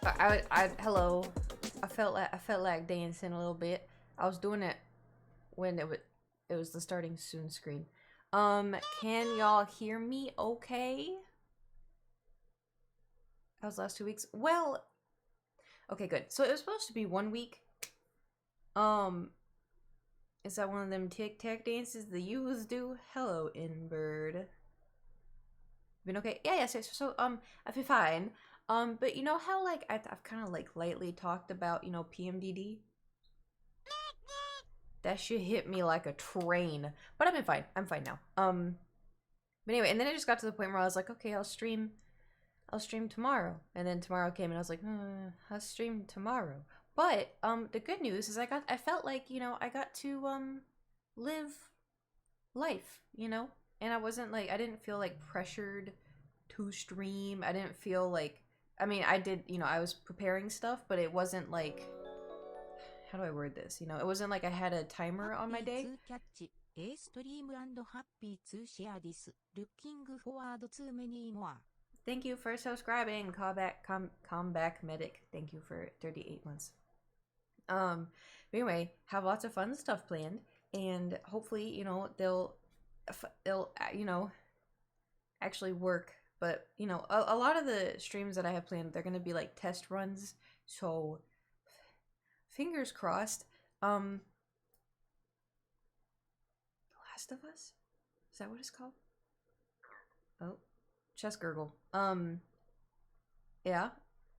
Hello. I felt like dancing a little bit. I was doing it when it was the starting soon screen. Can y'all hear me okay? That was last 2 weeks. Well, okay, good. So it was supposed to be 1 week. Um, is that one of them tic tac dances the youths do? Hello, Inbird. Been okay? Yeah, yes, yes. So I've been fine. But you know how like I've kind of like lightly talked about PMDD. That shit hit me like a train. But I've been fine. I'm fine now. But anyway, and then it just got to the point where I was like, okay, I'll stream tomorrow. And then tomorrow came and I was like, I'll stream tomorrow. But the good news is I felt like, I got to live life, And I didn't feel like pressured to stream. I didn't feel like I did, I was preparing stuff, but it wasn't like how do I word this? It wasn't like I had a timer on my day. ハッピー2キャッチ A stream and happy to share this. Looking forward to many more. Thank you for subscribing, Comeback Medic. Thank you for 38 months. Anyway, have lots of fun stuff planned, and hopefully, they'll actually work. But a lot of the streams that I have planned, they're gonna be like test runs. So fingers crossed. The Last of Us? Is that what it's called? Oh, chest gurgle. Yeah.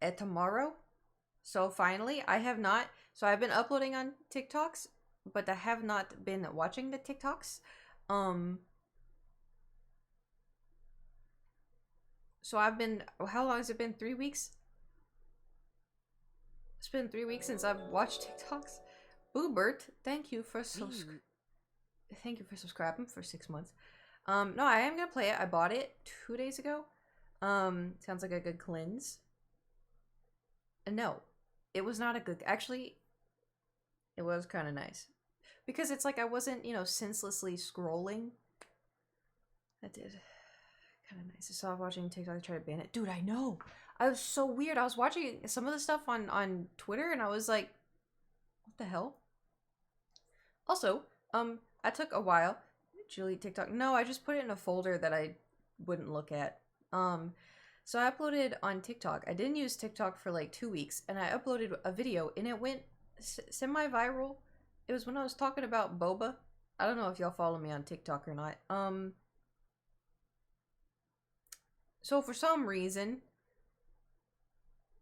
At tomorrow. So finally, I've been uploading on TikToks, but I have not been watching the TikToks. So how long has it been? 3 weeks? It's been 3 weeks since I've watched TikToks. Boobert, thank you for subscribing for 6 months. No, I am gonna play it. I bought it 2 days ago. Sounds like a good cleanse. No, it was not a good. Actually, it was kind of nice because it's like I wasn't, senselessly scrolling. That did kind of nice. I saw watching TikTok try to ban it. Dude, I know. I was so weird. I was watching some of the stuff on Twitter and I was like, what the hell? Also, I took a while. Julie TikTok. No, I just put it in a folder that I wouldn't look at. So I uploaded on TikTok. I didn't use TikTok for like 2 weeks, and I uploaded a video, and it went semi-viral. It was when I was talking about boba. I don't know if y'all follow me on TikTok or not. So for some reason,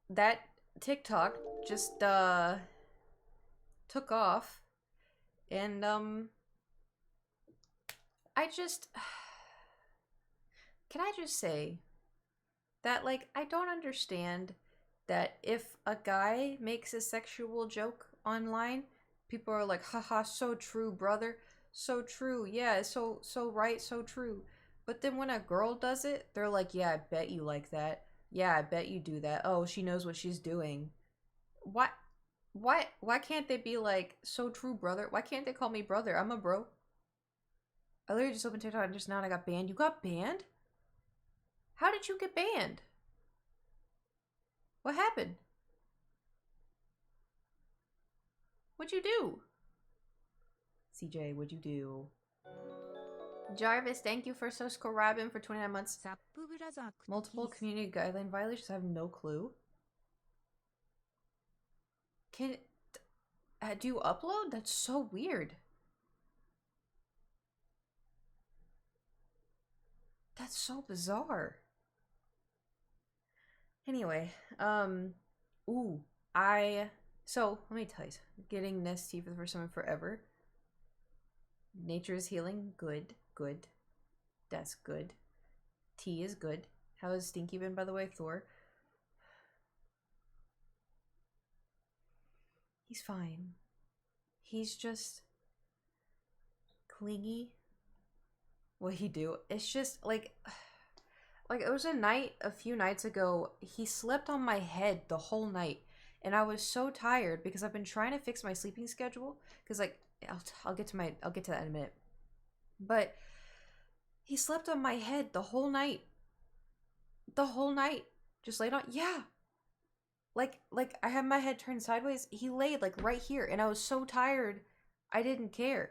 that TikTok just took off, and I just can I just say that like I don't understand that if a guy makes a sexual joke online, people are like, haha, so true, brother. So true. Yeah, so right, so true. But then when a girl does it, they're like, yeah, I bet you like that. Yeah, I bet you do that. Oh, she knows what she's doing. Why why can't they be like, so true, brother? Why can't they call me brother? I'm a bro. I literally just opened TikTok and just now I got banned. You got banned? How did you get banned? What happened? What'd you do? CJ, what'd you do? Jarvis, thank you for subscribing for 29 months. Multiple community guideline violations. I have no clue. Can do you upload? That's so weird. That's so bizarre. Anyway, ooh, so let me tell you, getting Nestea for the first time in forever. Nature is healing. Good, good. That's good. Tea is good. How has Stinky been, by the way? Thor. He's fine. He's just clingy. What he do? It's just like it was a few nights ago. He slept on my head the whole night, and I was so tired because I've been trying to fix my sleeping schedule. Because like I'll get to that in a minute. But he slept on my head the whole night. The whole night, just laid on. Yeah, like I had my head turned sideways. He laid like right here, and I was so tired, I didn't care.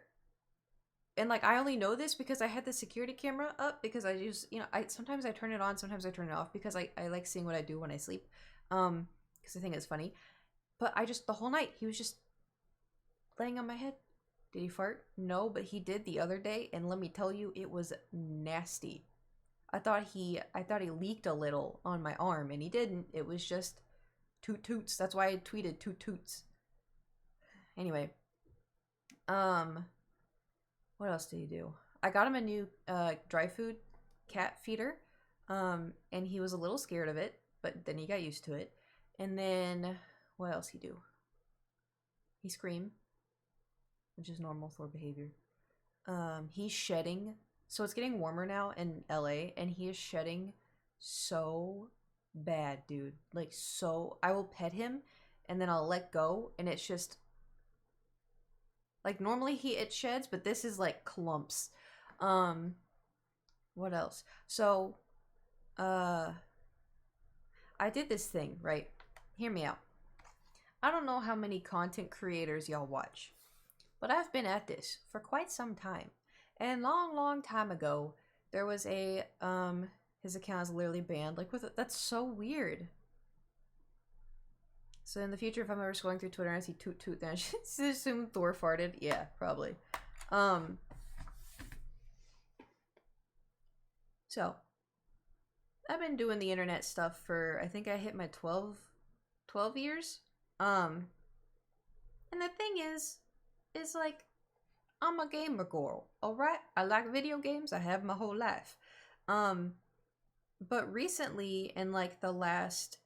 And like I only know this because I had the security camera up because I use I sometimes I turn it on, sometimes I turn it off because I like seeing what I do when I sleep, because I think it's funny. But I just the whole night he was just laying on my head. Did he fart? No, but he did the other day, and let me tell you, it was nasty. I thought he leaked a little on my arm, and he didn't. It was just toot toots. That's why I tweeted toot toots. Anyway, um, what else did he do? I got him a new dry food cat feeder, and he was a little scared of it, but then he got used to it. And then what else he do? He screamed, which is normal Thor behavior. He's shedding. So it's getting warmer now in LA, and he is shedding so bad, dude. Like, so. I will pet him, and then I'll let go, and it's just. Like, normally it sheds, but this is like clumps. What else? So, I did this thing, right? Hear me out. I don't know how many content creators y'all watch, but I've been at this for quite some time. And long time ago, there was a his account is literally banned. Like that's so weird. So in the future, if I'm ever scrolling through Twitter and I see toot toot, then I should assume Thor farted. Yeah, probably. So I've been doing the internet stuff for I think I hit my 12 years. And the thing is like I'm a gamer girl, alright? I like video games, I have my whole life. But recently, in like the last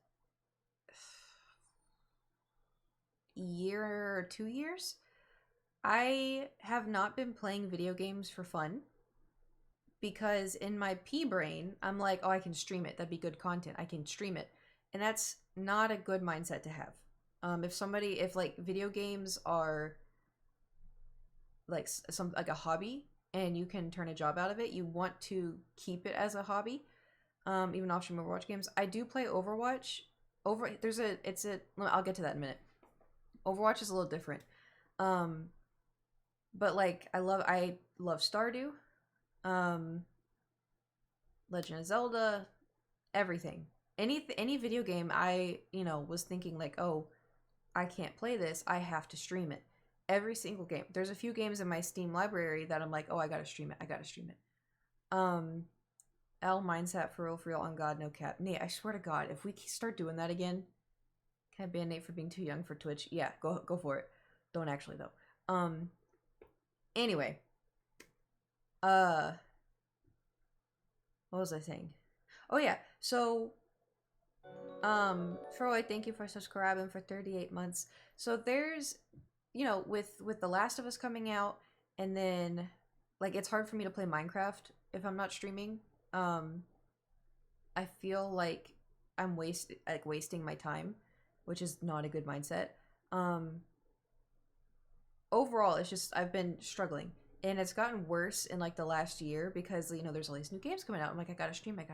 year or 2 years, I have not been playing video games for fun. Because in my pea brain, I'm like, oh, I can stream it. That'd be good content. I can stream it. And that's not a good mindset to have. If like video games are like like a hobby and you can turn a job out of it, you want to keep it as a hobby. Even off stream Overwatch games, I do play Overwatch. I'll get to that in a minute. Overwatch is a little different. But like I love Stardew, Legend of Zelda, everything. Any video game I was thinking like, oh, I can't play this, I have to stream it. Every single game. There's a few games in my Steam library that I'm like, oh, I gotta stream it. L Mindset, for real, on God, no cap. Nate, I swear to God, if we start doing that again, can I ban Nate for being too young for Twitch? Yeah, go for it. Don't actually though. Anyway. What was I saying? Oh yeah, so Froy, thank you for subscribing for 38 months. So there's with The Last of Us coming out, and then like it's hard for me to play Minecraft if I'm not streaming. I feel like I'm wasting my time, which is not a good mindset. Overall, it's just I've been struggling, and it's gotten worse in like the last year because there's all these new games coming out. I'm like, I gotta stream it.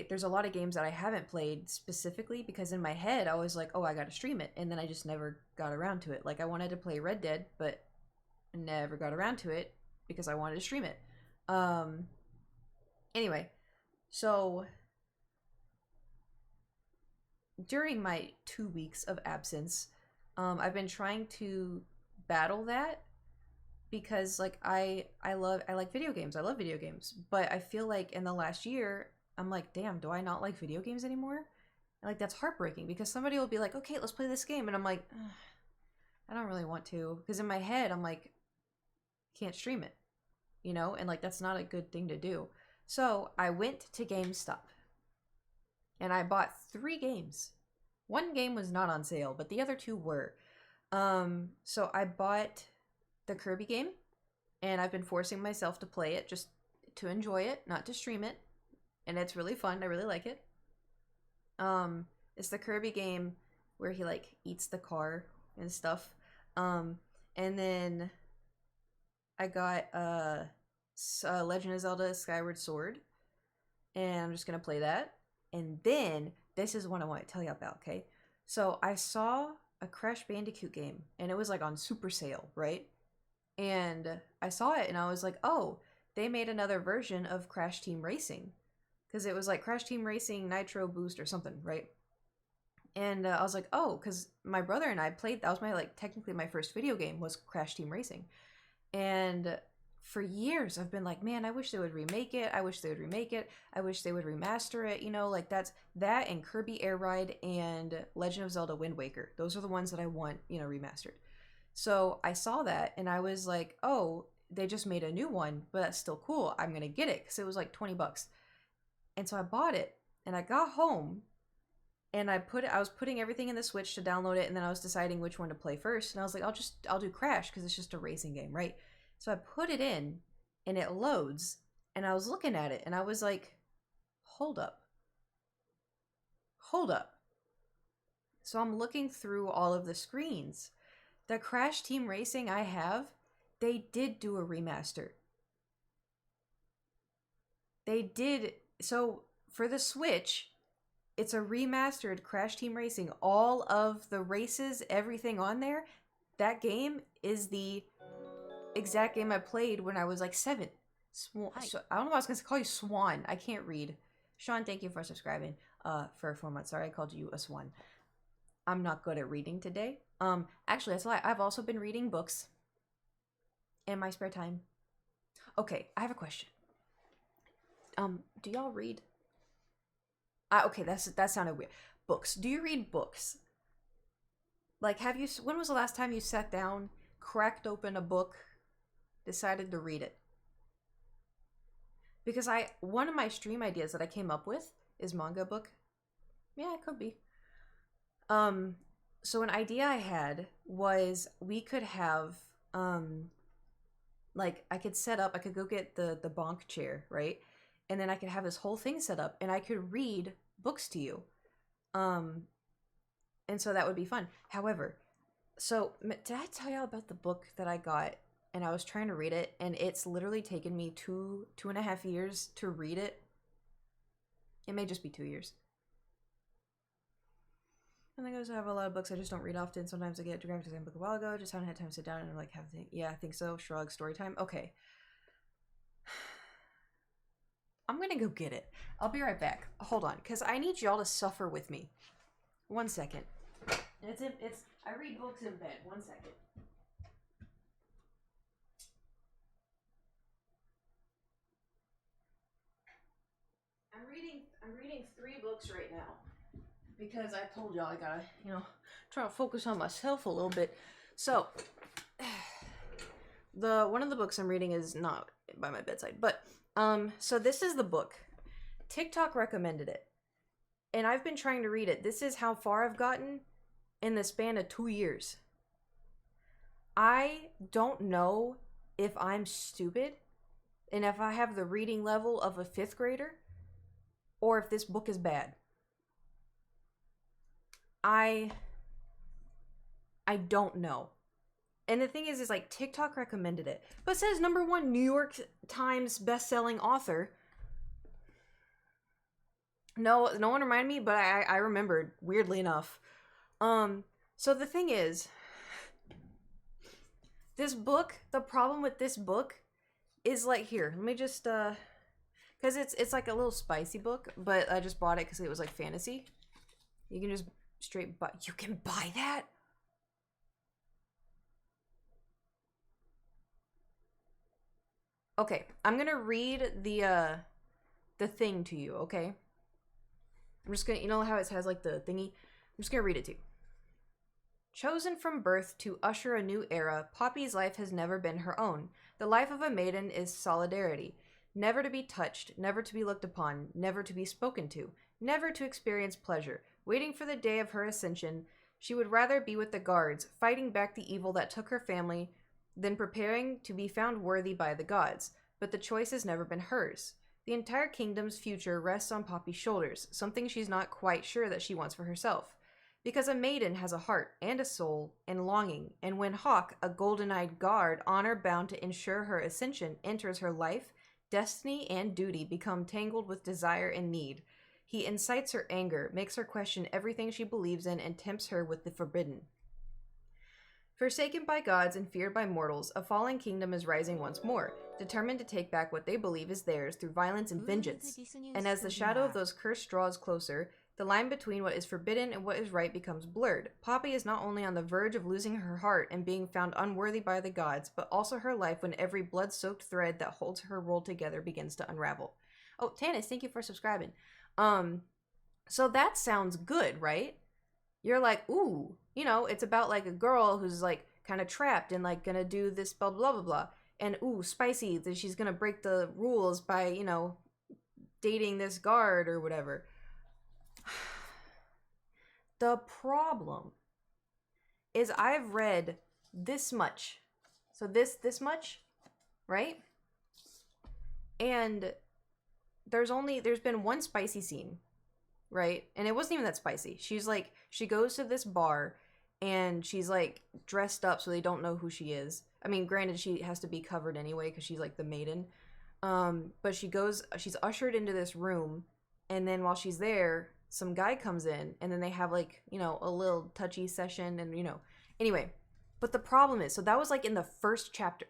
There's a lot of games that I haven't played specifically because in my head I was like, oh, I gotta stream it, and then I just never got around to it. Like I wanted to play Red Dead, but never got around to it because I wanted to stream it. Anyway, so during my 2 weeks of absence, I've been trying to battle that because like I like video games. I love video games, but I feel like in the last year I'm like, damn, do I not like video games anymore? And like that's heartbreaking because somebody will be like, okay, let's play this game, and I'm like, I don't really want to because in my head I'm like, can't stream it, and like that's not a good thing to do. So I went to GameStop and I bought 3 games. One game was not on sale, but the other 2 were. So I bought the Kirby game, and I've been forcing myself to play it just to enjoy it, not to stream it, and it's really fun. I really like it. It's the Kirby game where he like eats the car and stuff. And then I got Legend of Zelda Skyward Sword, and I'm just gonna play that. And then this is what I want to tell you about, okay? So I saw a Crash Bandicoot game, and it was like on super sale, right? And I saw it, and I was like, oh, they made another version of Crash Team Racing. Because it was like Crash Team Racing Nitro Boost or something, right? And I was like, oh, because my brother and I played, that was my, like, technically my first video game was Crash Team Racing. And for years, I've been like, man, I wish they would remake it. I wish they would remake it. I wish they would remaster it. You know, like that's that and Kirby Air Ride and Legend of Zelda Wind Waker. Those are the ones that I want, you know, remastered. So I saw that and I was like, oh, they just made a new one, but that's still cool. I'm going to get it because it was like $20. And so I bought it and I got home and I was putting everything in the Switch to download it. And then I was deciding which one to play first. And I was like, I'll do Crash because it's just a racing game, right? So I put it in and it loads and I was looking at it and I was like, hold up. So I'm looking through all of the screens. The Crash Team Racing I have, they did do a remaster. They did. So for the Switch, it's a remastered Crash Team Racing. All of the races, everything on there, that game is the exact game I played when I was like 7. So, I don't know why I was going to call you Swan. I can't read. Sean, thank you for subscribing for 4 months. Sorry, I called you a swan. I'm not good at reading today. Actually, that's a lie. I've also been reading books in my spare time. Okay, I have a question. Do y'all read? Okay, that sounded weird. Books. Do you read books? Like, when was the last time you sat down, cracked open a book, decided to read it? Because one of my stream ideas that I came up with is manga book. Yeah, it could be. So an idea I had was we could have, like, I could go get the bonk chair, right? And then I could have this whole thing set up and I could read books to you. And so that would be fun. However, so did I tell y'all about the book that I got and I was trying to read it and it's literally taken me 2.5 years to read it? It may just be 2 years. I think I also have a lot of books I just don't read often. Sometimes I get grabbed to the same book a while ago. Just haven't had time to sit down and like have a think. Yeah, I think so. Shrug. Story time. Okay. I'm gonna go get it. I'll be right back. Hold on, because I need y'all to suffer with me. 1 second. I read books in bed. 1 second. I'm reading 3 books right now. Because I told y'all I gotta, try to focus on myself a little bit. So, one of the books I'm reading is not by my bedside, but, so this is the book. TikTok recommended it. And I've been trying to read it. This is how far I've gotten in the span of 2 years. I don't know if I'm stupid and if I have the reading level of a 5th grader or if this book is bad. I don't know. And the thing is like TikTok recommended it. But it says #1 New York Times best-selling author. No one reminded me, but I remembered, weirdly enough. So the thing is, this book, the problem with this book is like, here, let me just, because it's like a little spicy book, but I just bought it because it was like fantasy. You can just straight buy, you can buy that? Okay, I'm gonna read the thing to you, okay? I'm just gonna, you know how it has like the thingy? I'm just gonna read it to you. Chosen from birth to usher a new era, Poppy's life has never been her own. The life of a maiden is solidarity. Never to be touched, never to be looked upon, never to be spoken to, never to experience pleasure. Waiting for the day of her ascension, she would rather be with the guards, fighting back the evil that took her family, than preparing to be found worthy by the gods. But the choice has never been hers. The entire kingdom's future rests on Poppy's shoulders, something she's not quite sure that she wants for herself. Because a maiden has a heart and a soul and longing, and when Hawk, a golden-eyed guard, honor-bound to ensure her ascension, enters her life, destiny and duty become tangled with desire and need. He incites her anger, makes her question everything she believes in, and tempts her with the forbidden. Forsaken by gods and feared by mortals, a fallen kingdom is rising once more, determined to take back what they believe is theirs through violence and vengeance. And as the shadow of those cursed draws closer, the line between what is forbidden and what is right becomes blurred. Poppy is not only on the verge of losing her heart and being found unworthy by the gods, but also her life when every blood-soaked thread that holds her world together begins to unravel. Oh, Tanis, thank you for subscribing. So that sounds good, right? You're like, ooh, you know, it's about like a girl who's like kind of trapped and like gonna do this blah blah blah blah. And ooh, spicy that she's gonna break the rules by, you know, dating this guard or whatever. The problem is I've read this much. So this much, right? And there's been one spicy scene, right? And it wasn't even that spicy. She's like, she goes to this bar and she's like dressed up so they don't know who she is. I mean, granted, she has to be covered anyway because she's like the maiden. But she's ushered into this room, and then while she's there, some guy comes in, and then they have like, you know, a little touchy session, and you know, anyway. But the problem is, so that was like in the first chapter.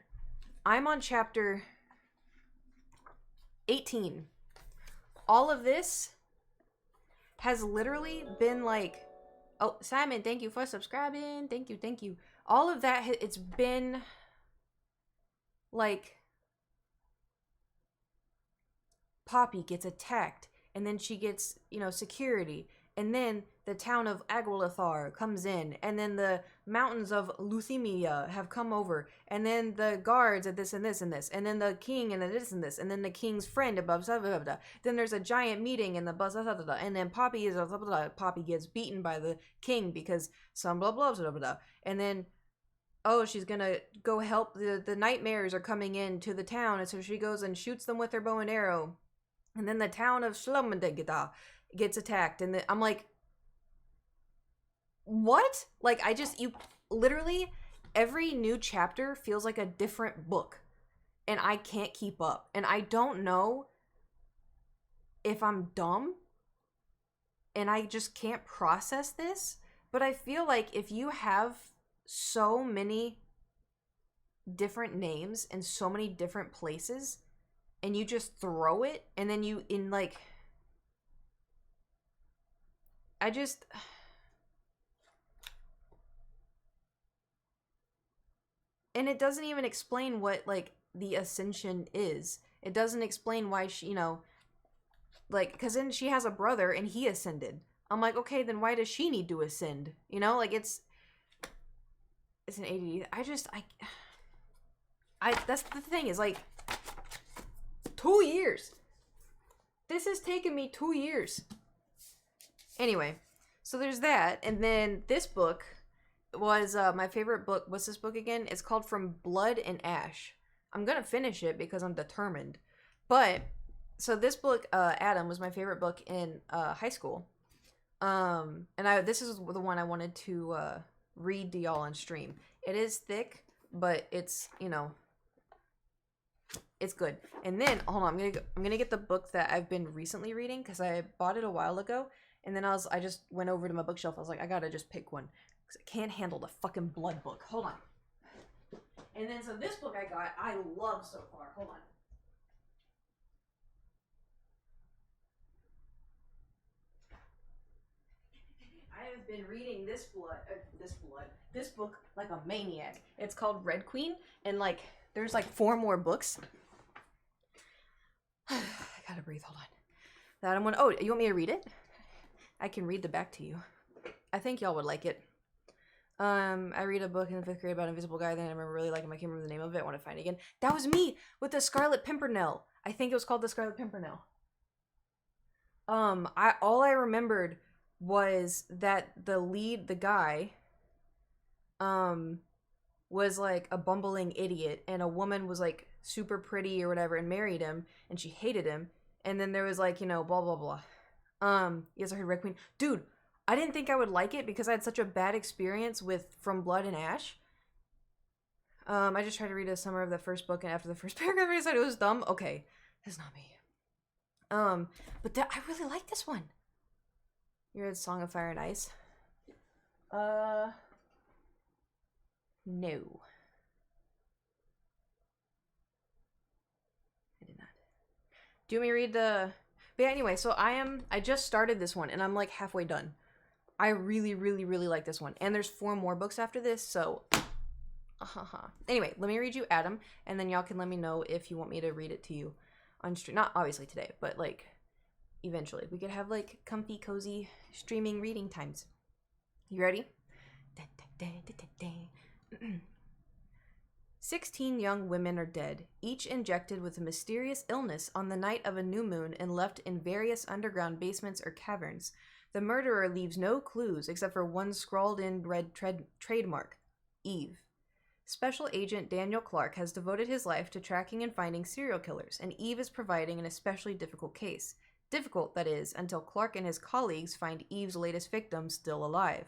I'm on chapter 18. All of this has literally been like, oh, Simon, thank you for subscribing. Thank you. All of that, it's been like Poppy gets attacked, and then she gets, you know, security, and then the town of Agrilathar comes in, and then the mountains of Luthemia have come over, and then the guards at this and this and this, and then the king and this and this, and then the king's friend above blah, blah, blah. Then there's a giant meeting in the blah, blah, blah, blah, and then Poppy is blah, blah, blah. Poppy gets beaten by the king because some blah blah blah blah blah, and then oh, she's gonna go help the nightmares are coming in to the town, and so she goes and shoots them with her bow and arrow, and then the town of Shlumdegida gets attacked, and I'm like, what? Like, you literally, every new chapter feels like a different book, and I can't keep up, and I don't know if I'm dumb and I just can't process this, but I feel like if you have so many different names in so many different places and you just throw it, and then you in like, and it doesn't even explain what like the ascension is. It doesn't explain why she, you know, like, because then she has a brother and he ascended. I'm like, okay, then why does she need to ascend? You know, like it's an ADD. That's the thing, is like 2 years. This has taken me 2 years. Anyway, so there's that, and then this book was my favorite book. What's this book again? It's called From Blood and Ash. I'm gonna finish it because I'm determined. But so this book, Adam, was my favorite book in high school. And this is the one I wanted to read to y'all on stream. It is thick, but it's, you know, it's good. And then hold on, I'm gonna get the book that I've been recently reading because I bought it a while ago, and then I just went over to my bookshelf. I was like, I gotta just pick one because I can't handle the fucking blood book. Hold on. And then so this book I love so far. Hold on. I have been reading this book like a maniac. It's called Red Queen, and like there's like 4 more books. I gotta breathe. Hold on. That I'm gonna. Oh, you want me to read it? I can read the back to you. I think y'all would like it. I read a book in the 5th grade about an invisible guy that I remember really liking. I can't remember the name of it. I want to find it again. That was me with the Scarlet Pimpernel. I think it was called the Scarlet Pimpernel. All I remembered was that the guy, was like a bumbling idiot, and a woman was like super pretty or whatever and married him, and she hated him, and then there was like, you know, blah blah blah. Yes, I heard Red Queen. Dude, I didn't think I would like it because I had such a bad experience with From Blood and Ash. I just tried to read a summary of the first book, and after the first paragraph I decided it was dumb. Okay, that's not me. But I really like this one. You read Song of Fire and Ice? No. I did not. Do you want me to read the... But yeah, anyway, so I just started this one, and I'm like halfway done. I really, really, really like this one. And there's 4 more books after this, so... Anyway, let me read you Adam, and then y'all can let me know if you want me to read it to you on stream. Not obviously today, but like eventually. We could have like comfy, cozy streaming reading times. You ready? 16 young women are dead, each injected with a mysterious illness on the night of a new moon and left in various underground basements or caverns. The murderer leaves no clues except for one scrawled-in red trademark, Eve. Special Agent Daniel Clark has devoted his life to tracking and finding serial killers, and Eve is providing an especially difficult case. Difficult, that is, until Clark and his colleagues find Eve's latest victim still alive.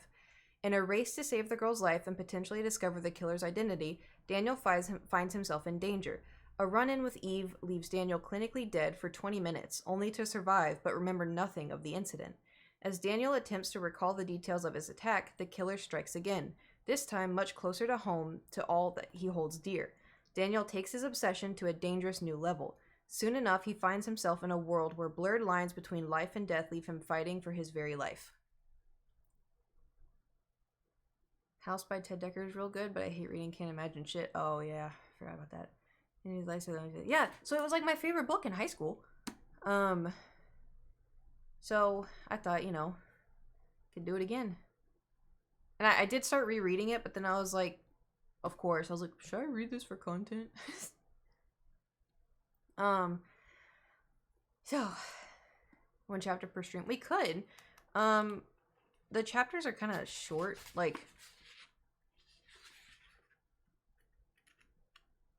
In a race to save the girl's life and potentially discover the killer's identity, Daniel finds himself in danger. A run-in with Eve leaves Daniel clinically dead for 20 minutes, only to survive but remember nothing of the incident. As Daniel attempts to recall the details of his attack, the killer strikes again, this time much closer to home to all that he holds dear. Daniel takes his obsession to a dangerous new level. Soon enough, he finds himself in a world where blurred lines between life and death leave him fighting for his very life. House by Ted Dekker is real good, but I hate reading Can't Imagine Shit. Oh, yeah. Forgot about that. Yeah, so it was like my favorite book in high school. So I thought, could do it again. And I did start rereading it, but then I was like, of course, I was like, should I read this for content? So 1 chapter per stream. We could. The chapters are kind of short, like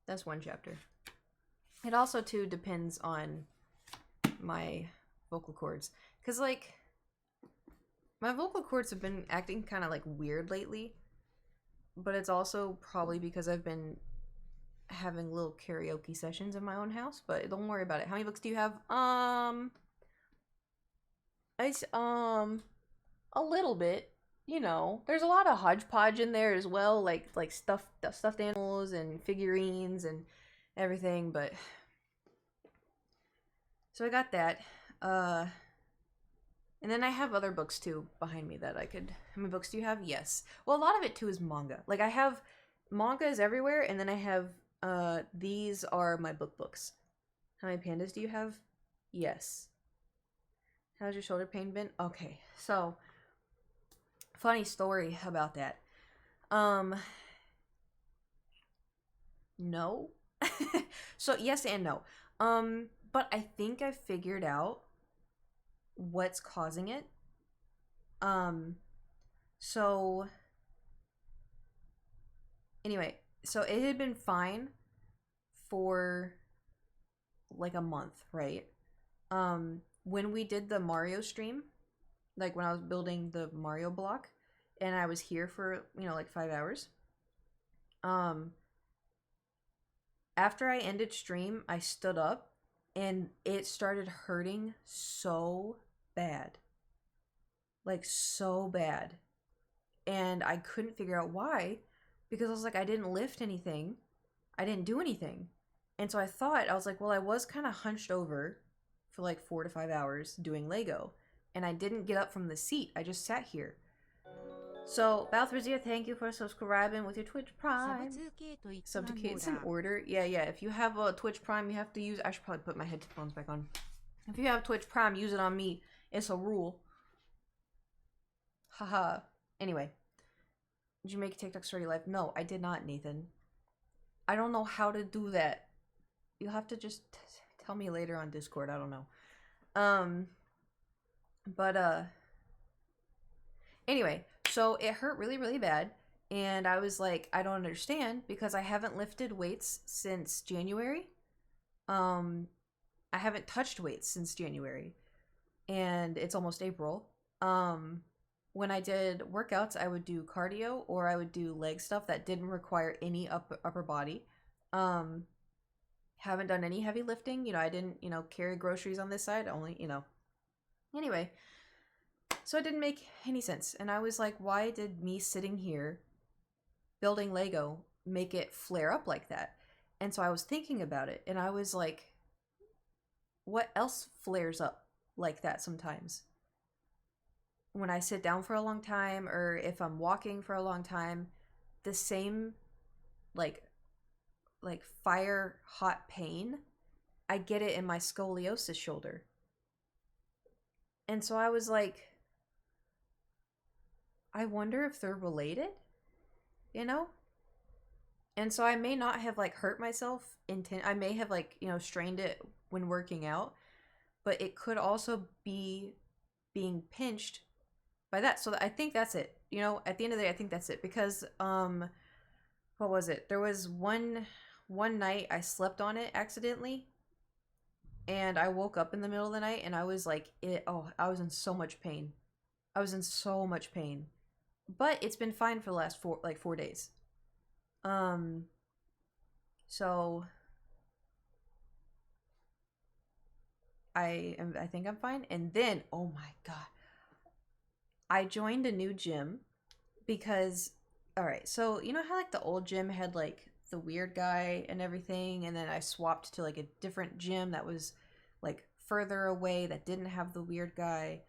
that's 1 chapter. It also too depends on my vocal cords, because like my vocal cords have been acting kind of like weird lately, but it's also probably because I've been having little karaoke sessions in my own house. But don't worry about it. How many books do you have? It's a little bit. There's a lot of hodgepodge in there as well, like stuffed animals and figurines and everything. But so I got that. And then I have other books too behind me that I could... How many books do you have? Yes. Well, a lot of it too is manga. Like I have mangas everywhere, and then I have these are my books. How many pandas do you have? Yes. How's your shoulder pain been? Okay. So funny story about that. No. So yes and no. But I think I figured out what's causing it. So anyway, so it had been fine for like a month, right? When we did the Mario stream, like when I was building the Mario block, and I was here for, like 5 hours. After I ended stream, I stood up and it started hurting so bad. Like so bad. And I couldn't figure out why, because I was like, I didn't lift anything. I didn't do anything. And so I was like, well, I was kind of hunched over for like 4 to 5 hours doing Lego. And I didn't get up from the seat. I just sat here. So, Balthazar, thank you for subscribing with your Twitch Prime. Subjugate's in order. Yeah. If you have a Twitch Prime, you have to use... I should probably put my headphones back on. If you have Twitch Prime, use it on me. It's a rule. Haha. Anyway. Did you make a TikTok story live? No, I did not, Nathan. I don't know how to do that. You'll have to just tell me later on Discord. I don't know. Anyway, so it hurt really, really bad. And I was like, I don't understand, because I haven't lifted weights since January. I haven't touched weights since January. And it's almost April. When I did workouts, I would do cardio or I would do leg stuff that didn't require any upper body. haven't done any heavy lifting. You know, I didn't, you know, carry groceries on this side. Only, you know. Anyway, so it didn't make any sense. And I was like, why did me sitting here building Lego make it flare up like that? And so I was thinking about it, and I was like, what else flares up like that sometimes? When I sit down for a long time, or if I'm walking for a long time, the same like fire hot pain, I get it in my scoliosis shoulder. And so I was like, I wonder if they're related, you know? And so I may not have like hurt myself I may have like, you know, strained it when working out, but it could also be being pinched by that. So I think that's it. You know, at the end of the day, I think that's it, because what was it? There was one night I slept on it accidentally, and I woke up in the middle of the night, and I was like, I was in so much pain. I was in so much pain. But it's been fine for the last 4 days. So I think I'm fine. And then, oh my god, I joined a new gym because, all right, so you know how like the old gym had like the weird guy and everything, and then I swapped to like a different gym that was like further away that didn't have the weird guy.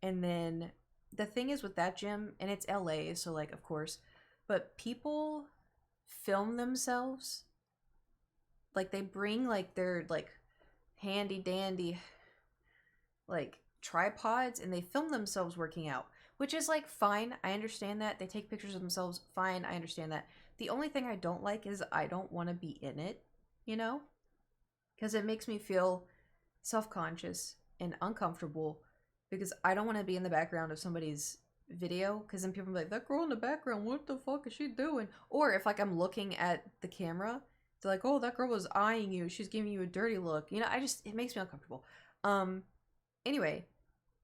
And then the thing is with that gym, and it's LA, so like of course, but people film themselves, like they bring like their like handy dandy like tripods, and they film themselves working out, which is like fine. I understand that. They take pictures of themselves. Fine, I understand that. The only thing I don't like is I don't want to be in it, you know? Because it makes me feel self-conscious and uncomfortable, because I don't want to be in the background of somebody's video, because then people are like, that girl in the background, what the fuck is she doing? Or if like I'm looking at the camera, they're like, oh, that girl was eyeing you, she's giving you a dirty look, you know? It makes me uncomfortable. Anyway,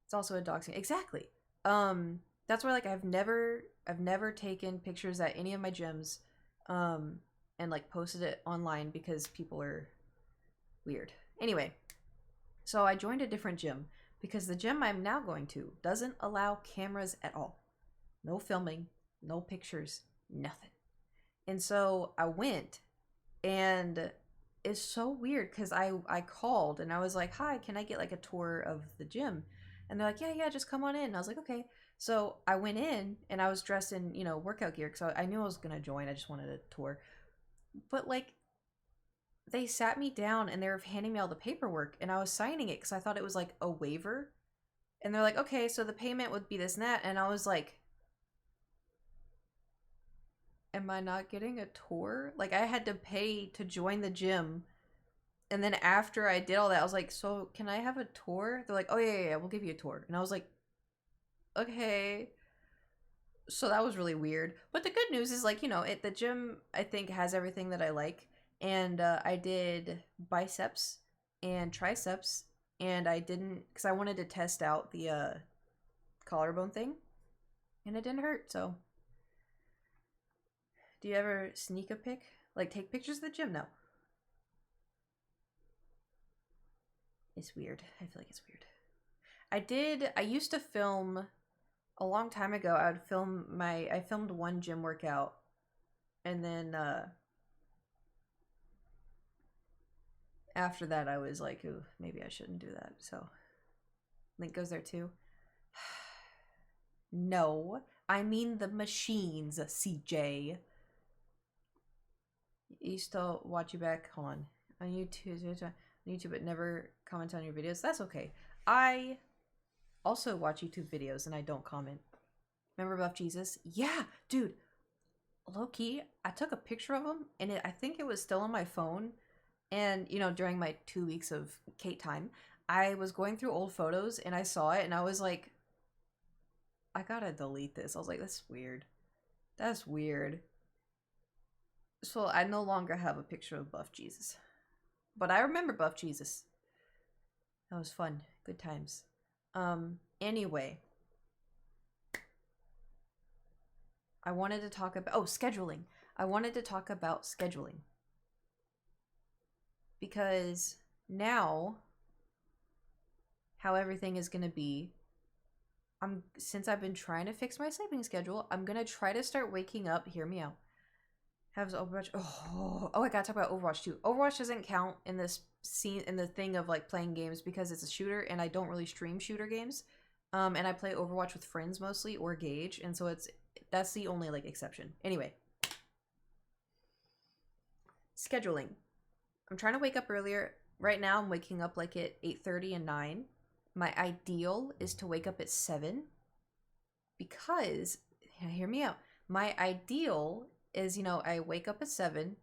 it's also a dog scene. Exactly. That's why like I've never taken pictures at any of my gyms and like posted it online, because people are weird. Anyway, so I joined a different gym because the gym I'm now going to doesn't allow cameras at all. No filming, no pictures, nothing. And so I went, and it's so weird because I called and I was like, hi, can I get like a tour of the gym? And they're like, yeah, just come on in. And I was like, okay. So I went in, and I was dressed in, you know, workout gear, because I knew I was going to join. I just wanted a tour. But like, they sat me down and they were handing me all the paperwork, and I was signing it because I thought it was like a waiver. And they're like, okay, so the payment would be this and that. And I was like, am I not getting a tour? Like, I had to pay to join the gym. And then after I did all that, I was like, so can I have a tour? They're like, oh, yeah, we'll give you a tour. And I was like, okay. So that was really weird. But the good news is, like, you know, the gym, I think, has everything that I like. And I did biceps and triceps. And I didn't, because I wanted to test out the collarbone thing. And it didn't hurt, so. Do you ever sneak a pic? Like, take pictures of the gym? No. It's weird. I feel like it's weird. I used to film a long time ago. I filmed one gym workout, and then after that I was like, ooh, maybe I shouldn't do that. So link goes there too. No, I mean the machines, CJ. I used to watch you back on YouTube, but never comment on your videos. That's okay. I also watch YouTube videos and I don't comment. Remember Buff Jesus? Yeah, dude. Low key, I took a picture of him, and I think it was still on my phone. And you know, during my 2 weeks of Kate time, I was going through old photos and I saw it, and I was like, I gotta delete this. I was like, that's weird. That's weird. So I no longer have a picture of Buff Jesus. But I remember Buff Jesus. That was fun. Good times. Anyway. I wanted to talk about scheduling. I wanted to talk about scheduling. because now how everything is going to be, since I've been trying to fix my sleeping schedule, I'm going to try to start waking up, hear me out. Have Overwatch. Oh, I got to talk about Overwatch too. Overwatch doesn't count in this scene, in the thing of like playing games, because it's a shooter and I don't really stream shooter games. And I play Overwatch with friends mostly, or Gage, and so that's the only like exception. Anyway, scheduling. I'm trying to wake up earlier. Right now I'm waking up like at 8:30 and 9. My ideal is to wake up at 7 because, hear me out. My ideal is, I wake up at 7,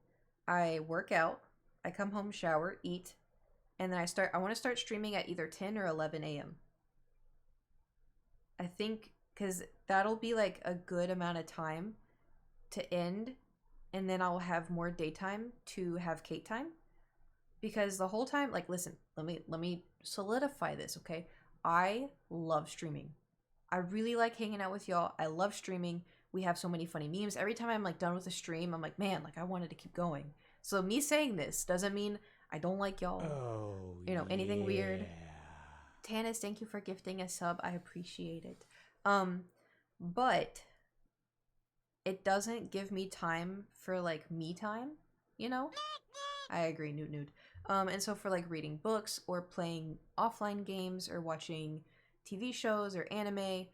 I work out, I come home, shower, eat, and then I want to start streaming at either 10 or 11 a.m. I think because that'll be like a good amount of time to end, and then I'll have more daytime to have Kate time. Because the whole time, like, listen, let me solidify this, okay? I love streaming. I really like hanging out with y'all. I love streaming. We have so many funny memes. Every time I'm like done with a stream, I'm like, man, like I wanted to keep going. So me saying this doesn't mean I don't like y'all. Oh, anything weird. yeah. Tanis, thank you for gifting a sub. I appreciate it. But it doesn't give me time for like me time, I agree, nude. And so for like reading books or playing offline games or watching TV shows or anime,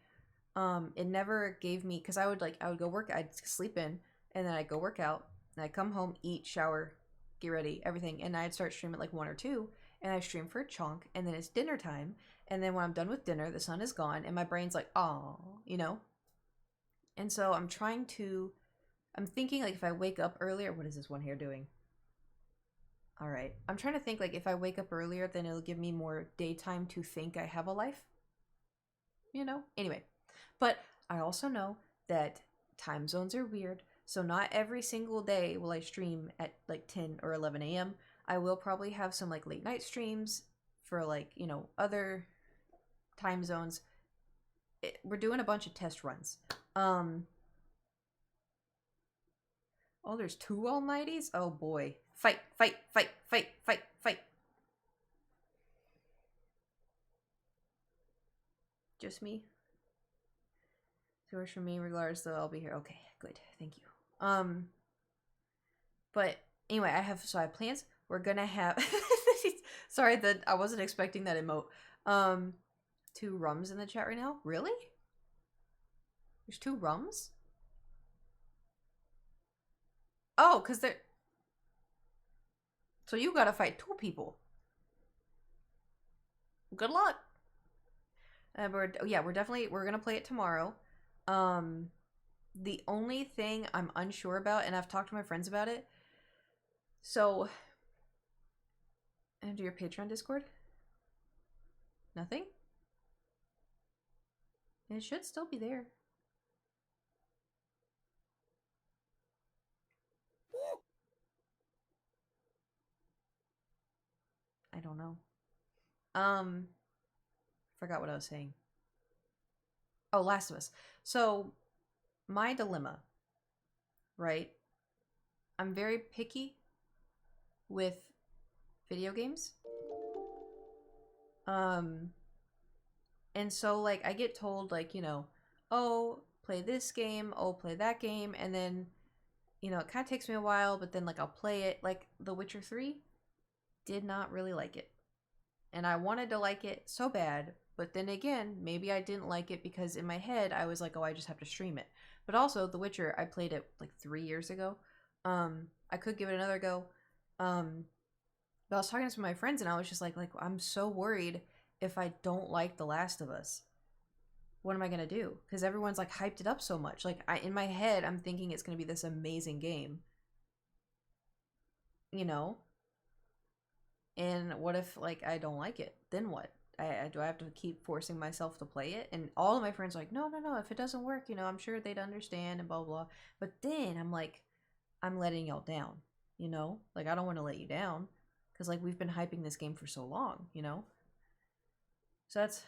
it never gave me, because I would go work, I'd sleep in, and then I'd go work out, and I'd come home, eat, shower, get ready, everything, and I'd start streaming at like 1 or 2, and I stream for a chunk, and then it's dinner time, and then when I'm done with dinner, the sun is gone, and my brain's like, oh, And so I'm thinking like if I wake up earlier, what is this one here doing? All right. I'm trying to think like if I wake up earlier, then it'll give me more daytime to think I have a life. Anyway. But I also know that time zones are weird. So not every single day will I stream at like 10 or 11 a.m. I will probably have some like late night streams for like, other time zones. We're doing a bunch of test runs. Oh, there's 2 all-nighties? Oh boy. Fight. Just me? It works for me regardless, though I'll be here. Okay, good. Thank you. But anyway, I have plans. We're gonna have sorry that I wasn't expecting that emote. 2 rums in the chat right now? Really? There's 2 rums? Oh, because they're... So you gotta fight 2 people. Good luck. We're gonna play it tomorrow. The only thing I'm unsure about, and I've talked to my friends about it, so enter your Patreon Discord. Nothing? It should still be there. I don't know. Forgot what I was saying. Oh, Last of Us. So, my dilemma, right? I'm very picky with video games. And so, like, I get told, like, oh, play this game, oh, play that game, and then, it kind of takes me a while, but then, like, I'll play it. Like, The Witcher 3, did not really like it. And I wanted to like it so bad, but then again, maybe I didn't like it because in my head, I was like, oh, I just have to stream it. But also, The Witcher, I played it, like, 3 years ago. I could give it another go. But I was talking to some of my friends, and I was just like, I'm so worried if I don't like The Last of Us. What am I gonna do? Because everyone's like hyped it up so much. Like in my head, I'm thinking it's gonna be this amazing game. And what if like I don't like it? Then what? Do I have to keep forcing myself to play it? And all of my friends are like, no. If it doesn't work, I'm sure they'd understand and blah blah. But then I'm like, I'm letting y'all down. Like I don't want to let you down because like we've been hyping this game for so long. So that's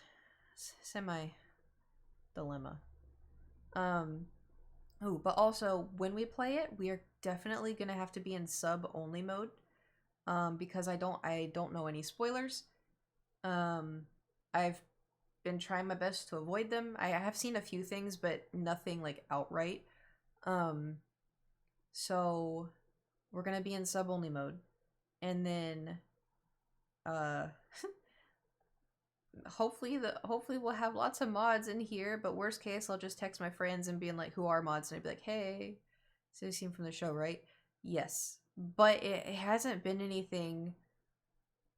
semi dilemma. But also when we play it, we are definitely gonna have to be in sub only mode. because I don't know any spoilers. I've been trying my best to avoid them. I have seen a few things, but nothing like outright. So we're gonna be in sub only mode, and then uh hopefully we'll have lots of mods in here, but worst case I'll just text my friends and being like, who are mods? And I'd be like, hey, so you seen from the show, right? Yes. But it hasn't been anything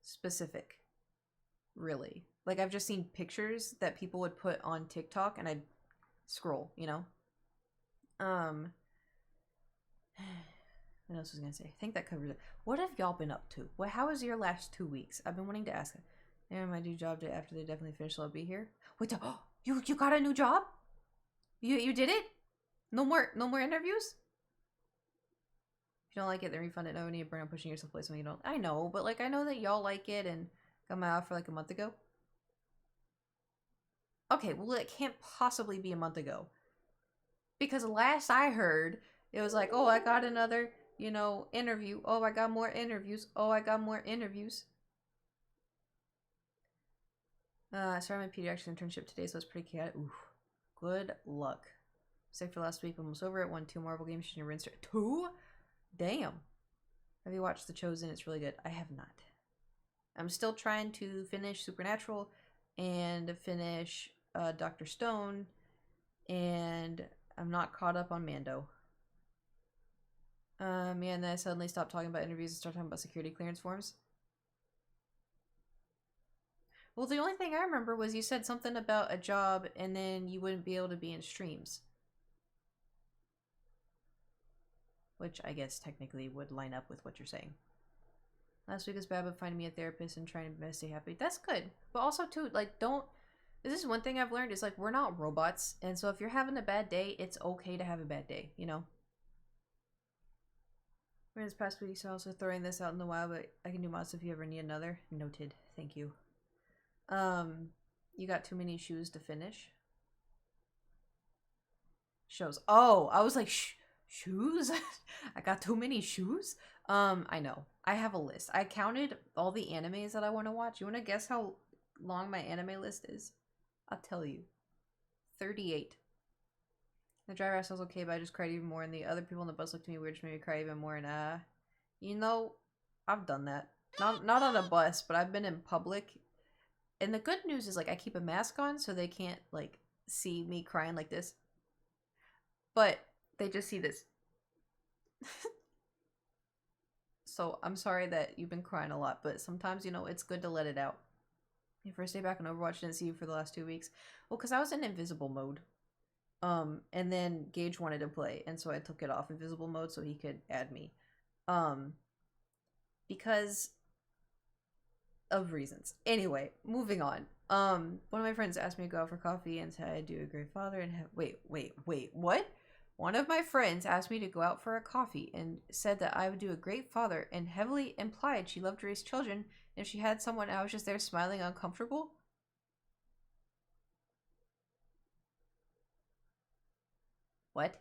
specific, really. Like I've just seen pictures that people would put on TikTok and I'd scroll, you know? What else was I gonna say? I think that covers it. What have y'all been up to? How was your last 2 weeks? I've been wanting to ask. And my new job after they definitely finish, I'll be here. Wait, you got a new job? You did it? No more interviews? If you don't like it, then refund it. No need to burn out pushing yourself away something you don't. I know, but like I know that y'all like it and got my offer like a month ago. Okay, well it can't possibly be a month ago. Because last I heard, it was like, oh, I got another, interview. Oh, I got more interviews. Oh, I got more interviews. I started my pediatrics internship today, so it's pretty chaotic. Oof. Good luck. Sick for last week, almost over it. Won 2 Marvel games. Should rinse 2? Damn. Have you watched The Chosen? It's really good. I have not. I'm still trying to finish Supernatural and finish Dr. Stone, and I'm not caught up on Mando. And then I suddenly stopped talking about interviews and started talking about security clearance forms. Well, the only thing I remember was you said something about a job and then you wouldn't be able to be in streams. Which I guess technically would line up with what you're saying. Last week was bad, but finding me a therapist and trying to stay happy. That's good. But also, too, like, don't... This is one thing I've learned is, like, we're not robots. And so if you're having a bad day, it's okay to have a bad day, you know? We're in this past week, so also throwing this out in the wild, but I can do mods if you ever need another. Noted. Thank you. You got too many shoes to finish? Shows. Oh, I was like, shoes? I got too many shoes? I know. I have a list. I counted all the animes that I want to watch. You want to guess how long my anime list is? I'll tell you. 38. The driver asked I was okay, but I just cried even more, and the other people on the bus looked at me weird, which made me cry even more, and I've done that. Not on a bus, but I've been in public. And the good news is, like, I keep a mask on so they can't, like, see me crying like this. But they just see this. So I'm sorry that you've been crying a lot, but sometimes, it's good to let it out. Your first day back on Overwatch, didn't see you for the last 2 weeks. Well, because I was in invisible mode. And then Gage wanted to play, and so I took it off invisible mode so he could add me. Because of reasons. Anyway, moving on. One of my friends asked me to go out for coffee and said I'd do a great father and wait, what? One of my friends asked me to go out for a coffee and said that I would do a great father and heavily implied she loved to raise children, and if she had someone I was just there smiling uncomfortable. What?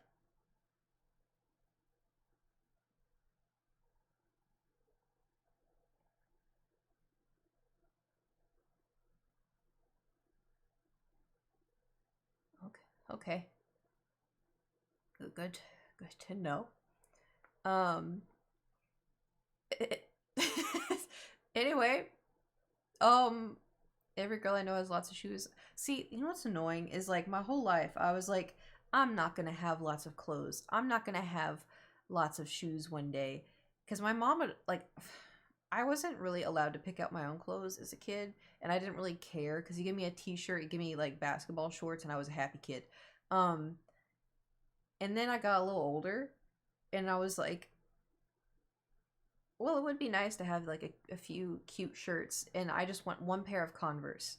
Okay. Good to know. Anyway, every girl I know has lots of shoes. See, you know what's annoying is like my whole life I was like, I'm not gonna have lots of clothes. I'm not gonna have lots of shoes one day. Because my mom would like I wasn't really allowed to pick out my own clothes as a kid, and I didn't really care because you give me a t-shirt, you give me like basketball shorts, and I was a happy kid. And then I got a little older, and I was like, well, it would be nice to have like a few cute shirts, and I just want one pair of Converse.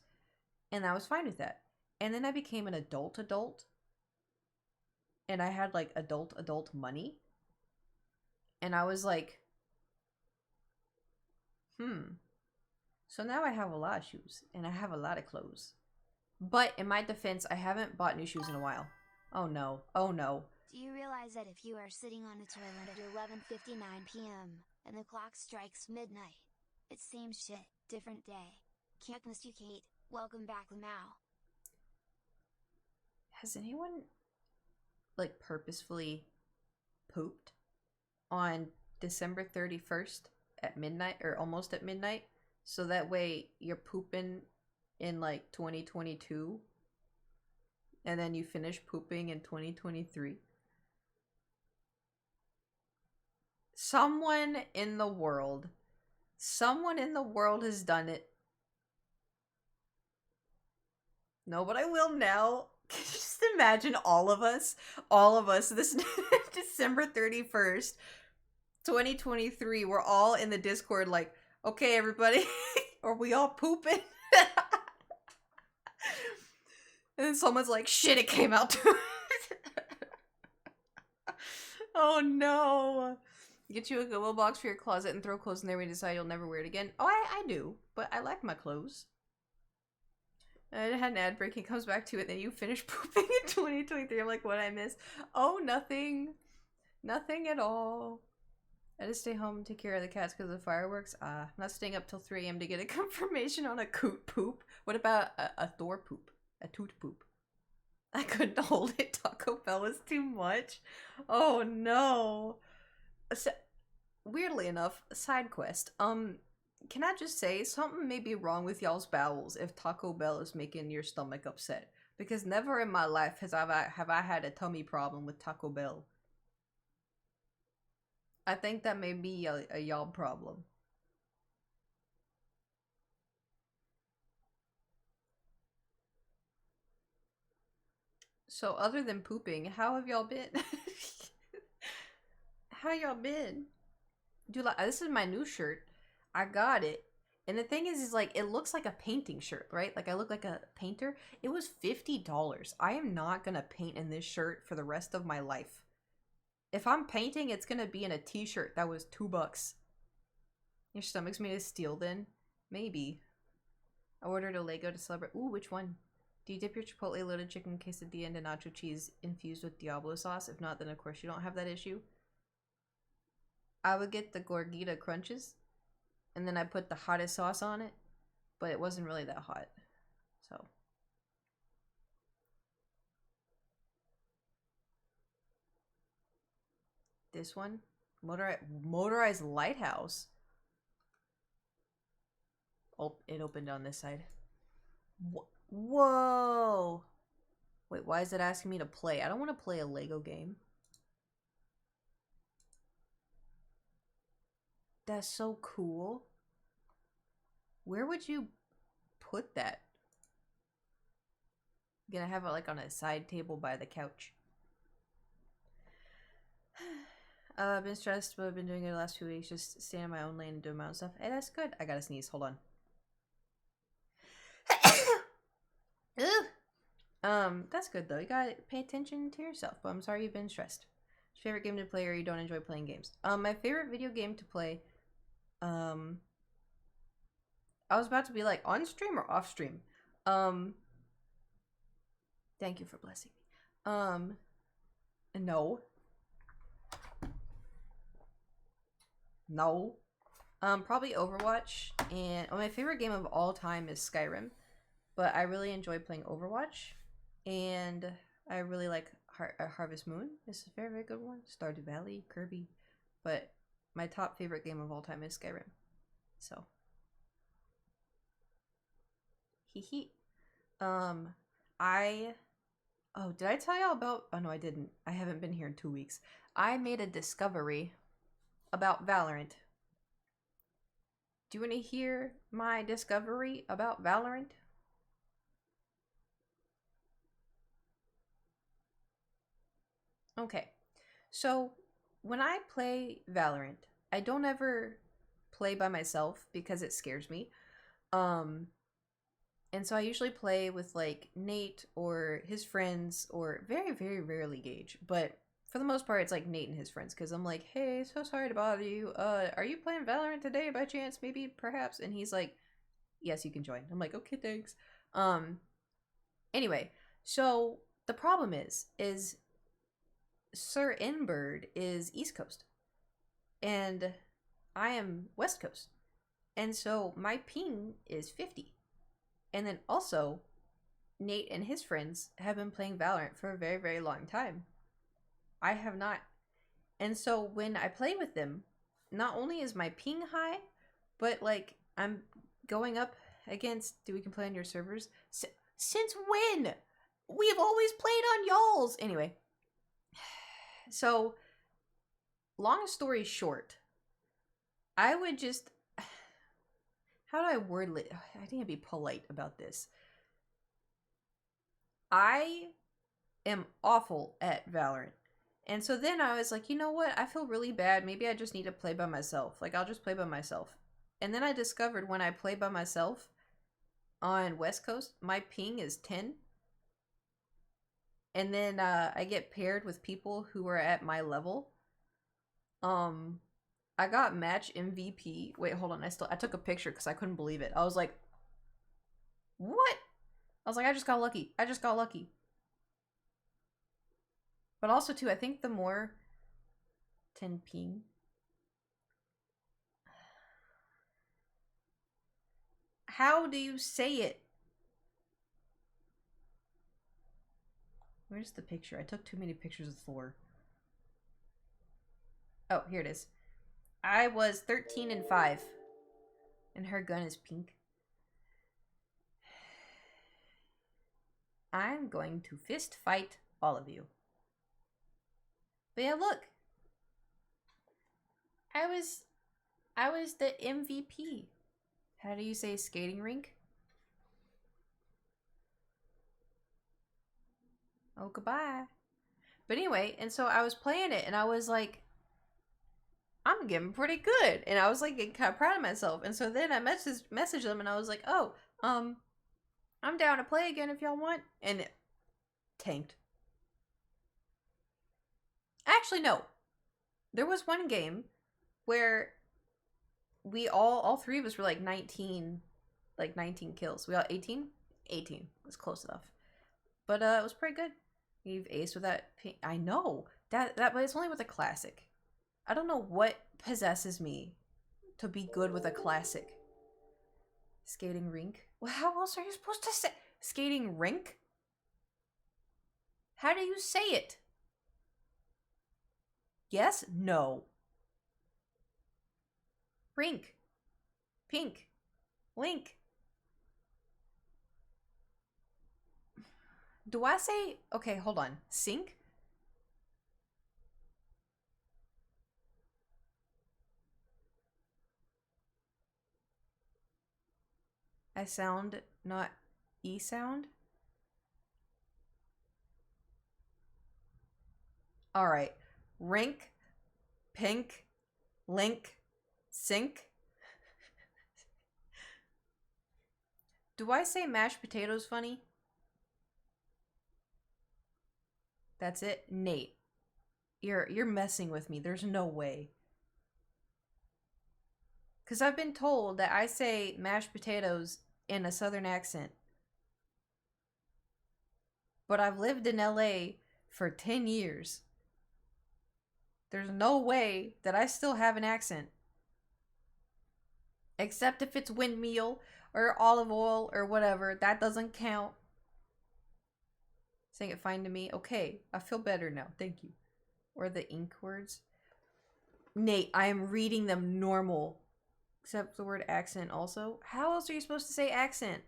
And I was fine with that. And then I became an adult, and I had like adult money. And I was like, so now I have a lot of shoes, and I have a lot of clothes. But in my defense, I haven't bought new shoes in a while. Oh no. Do you realize that if you are sitting on a toilet at 11:59 p.m., and the clock strikes midnight. It's same shit, different day. Can't miss you, Kate. Welcome back, Lamau. Has anyone, like, purposefully pooped on December 31st at midnight, or almost at midnight? So that way you're pooping in, like, 2022, and then you finish pooping in 2023? Someone in the world has done it. No, but I will now. Just imagine all of us, this December 31st, 2023, we're all in the Discord like, okay, everybody, are we all pooping? And then someone's like, shit, it came out too. Oh no. Get you a Goodwill box for your closet and throw clothes in there when you decide you'll never wear it again. Oh, I do, but I like my clothes. I had an ad break, he comes back to it, then you finish pooping in 2023. I'm like, what I miss? Oh, nothing. Nothing at all. I just stay home and take care of the cats because of the fireworks. I'm not staying up till 3 a.m. to get a confirmation on a coot poop. What about a Thor poop? A toot poop? I couldn't hold it. Taco Bell was too much. Oh no. So, weirdly enough, side quest. Can I just say something may be wrong with y'all's bowels if Taco Bell is making your stomach upset? Because never in my life have I had a tummy problem with Taco Bell. I think that may be a y'all problem. So other than pooping, how have y'all been? How y'all been? Dude, like, this is my new shirt. I got it. And the thing is like, it looks like a painting shirt, right? Like, I look like a painter. It was $50. I am not gonna paint in this shirt for the rest of my life. If I'm painting, it's gonna be in a t-shirt that was $2. Your stomach's made of steel then? Maybe. I ordered a Lego to celebrate. Ooh, which one? Do you dip your Chipotle loaded chicken quesadilla into nacho cheese infused with Diablo sauce? If not, then of course you don't have that issue. I would get the Gorgita Crunches, and then I put the hottest sauce on it, but it wasn't really that hot. So. This one? Motorized Lighthouse. Oh, it opened on this side. Whoa! Wait, why is it asking me to play? I don't want to play a Lego game. That's so cool. Where would you put that? I'm gonna have it like on a side table by the couch. I've been stressed, but I've been doing it the last 2 weeks. Just staying in my own lane and doing my own stuff. Hey, that's good. I gotta sneeze. Hold on. That's good though. You gotta pay attention to yourself. But I'm sorry you've been stressed. What's your favorite game to play, or you don't enjoy playing games? My favorite video game to play. I was about to be like on stream or off stream. Thank you for blessing me. No. No. Probably Overwatch, and my favorite game of all time is Skyrim, but I really enjoy playing Overwatch, and I really like Harvest Moon. This is a very, very good one. Stardew Valley, Kirby, but my top favorite game of all time is Skyrim. So, hee. Oh, did I tell y'all about? Oh no, I didn't. I haven't been here in 2 weeks. I made a discovery about Valorant. Do you want to hear my discovery about Valorant? Okay, so when I play Valorant, I don't ever play by myself because it scares me. And so I usually play with like Nate or his friends, or very, very rarely Gage. But for the most part, it's like Nate and his friends, because I'm like, hey, so sorry to bother you. Are you playing Valorant today by chance? Maybe, perhaps? And he's like, yes, you can join. I'm like, okay, thanks. Anyway, so the problem is Sir Inbird is East Coast. And I am West Coast. And so my ping is 50. And then also, Nate and his friends have been playing Valorant for a very, very long time. I have not. And so when I play with them, not only is my ping high, but like I'm going up against, do we can play on your servers? Since when? We've always played on y'all's. Anyway, so long story short, I would just, how do I word it? I think I'd be polite about this. I am awful at Valorant. And so then I was like, you know what? I feel really bad. Maybe I just need to play by myself. Like, I'll just play by myself. And then I discovered when I play by myself on West Coast, my ping is 10. And then I get paired with people who are at my level. I got match MVP. Wait, hold on. I took a picture because I couldn't believe it. I was like, what? I was like, I just got lucky. I just got lucky. But also, too, I think the more 10 ping. How do you say it? Where's the picture? I took too many pictures of Thor. Oh, here it is. I was 13 and 5. And her gun is pink. I'm going to fist fight all of you. But yeah, look. I was the MVP. How do you say skating rink? Oh, goodbye. But anyway, and so I was playing it and I was like, I'm getting pretty good. And I was like getting kind of proud of myself. And so then I messaged them and I was like, oh, I'm down to play again if y'all want. And it tanked. Actually, no. There was one game where we all three of us were like 19 kills. We got 18? 18. It was close enough. But it was pretty good. You've aced with that. I know. But it's only with a classic. I don't know what possesses me to be good with a classic. Skating rink? Well, how else are you supposed to say? Skating rink? How do you say it? Yes? No. Rink. Pink. Link. Do I say... Okay, hold on. Sink? I sound, not E sound? Alright. Rink. Pink. Link. Sink. Do I say mashed potatoes funny? That's it? Nate. You're messing with me. There's no way. Because I've been told that I say mashed potatoes in a southern accent. But I've lived in LA for 10 years. There's no way that I still have an accent. Except if it's windmeal or olive oil or whatever. That doesn't count. Saying it fine to me. Okay, I feel better now. Thank you. Or the ink words. Nate, I am reading them normal. Except the word accent also. How else are you supposed to say accent?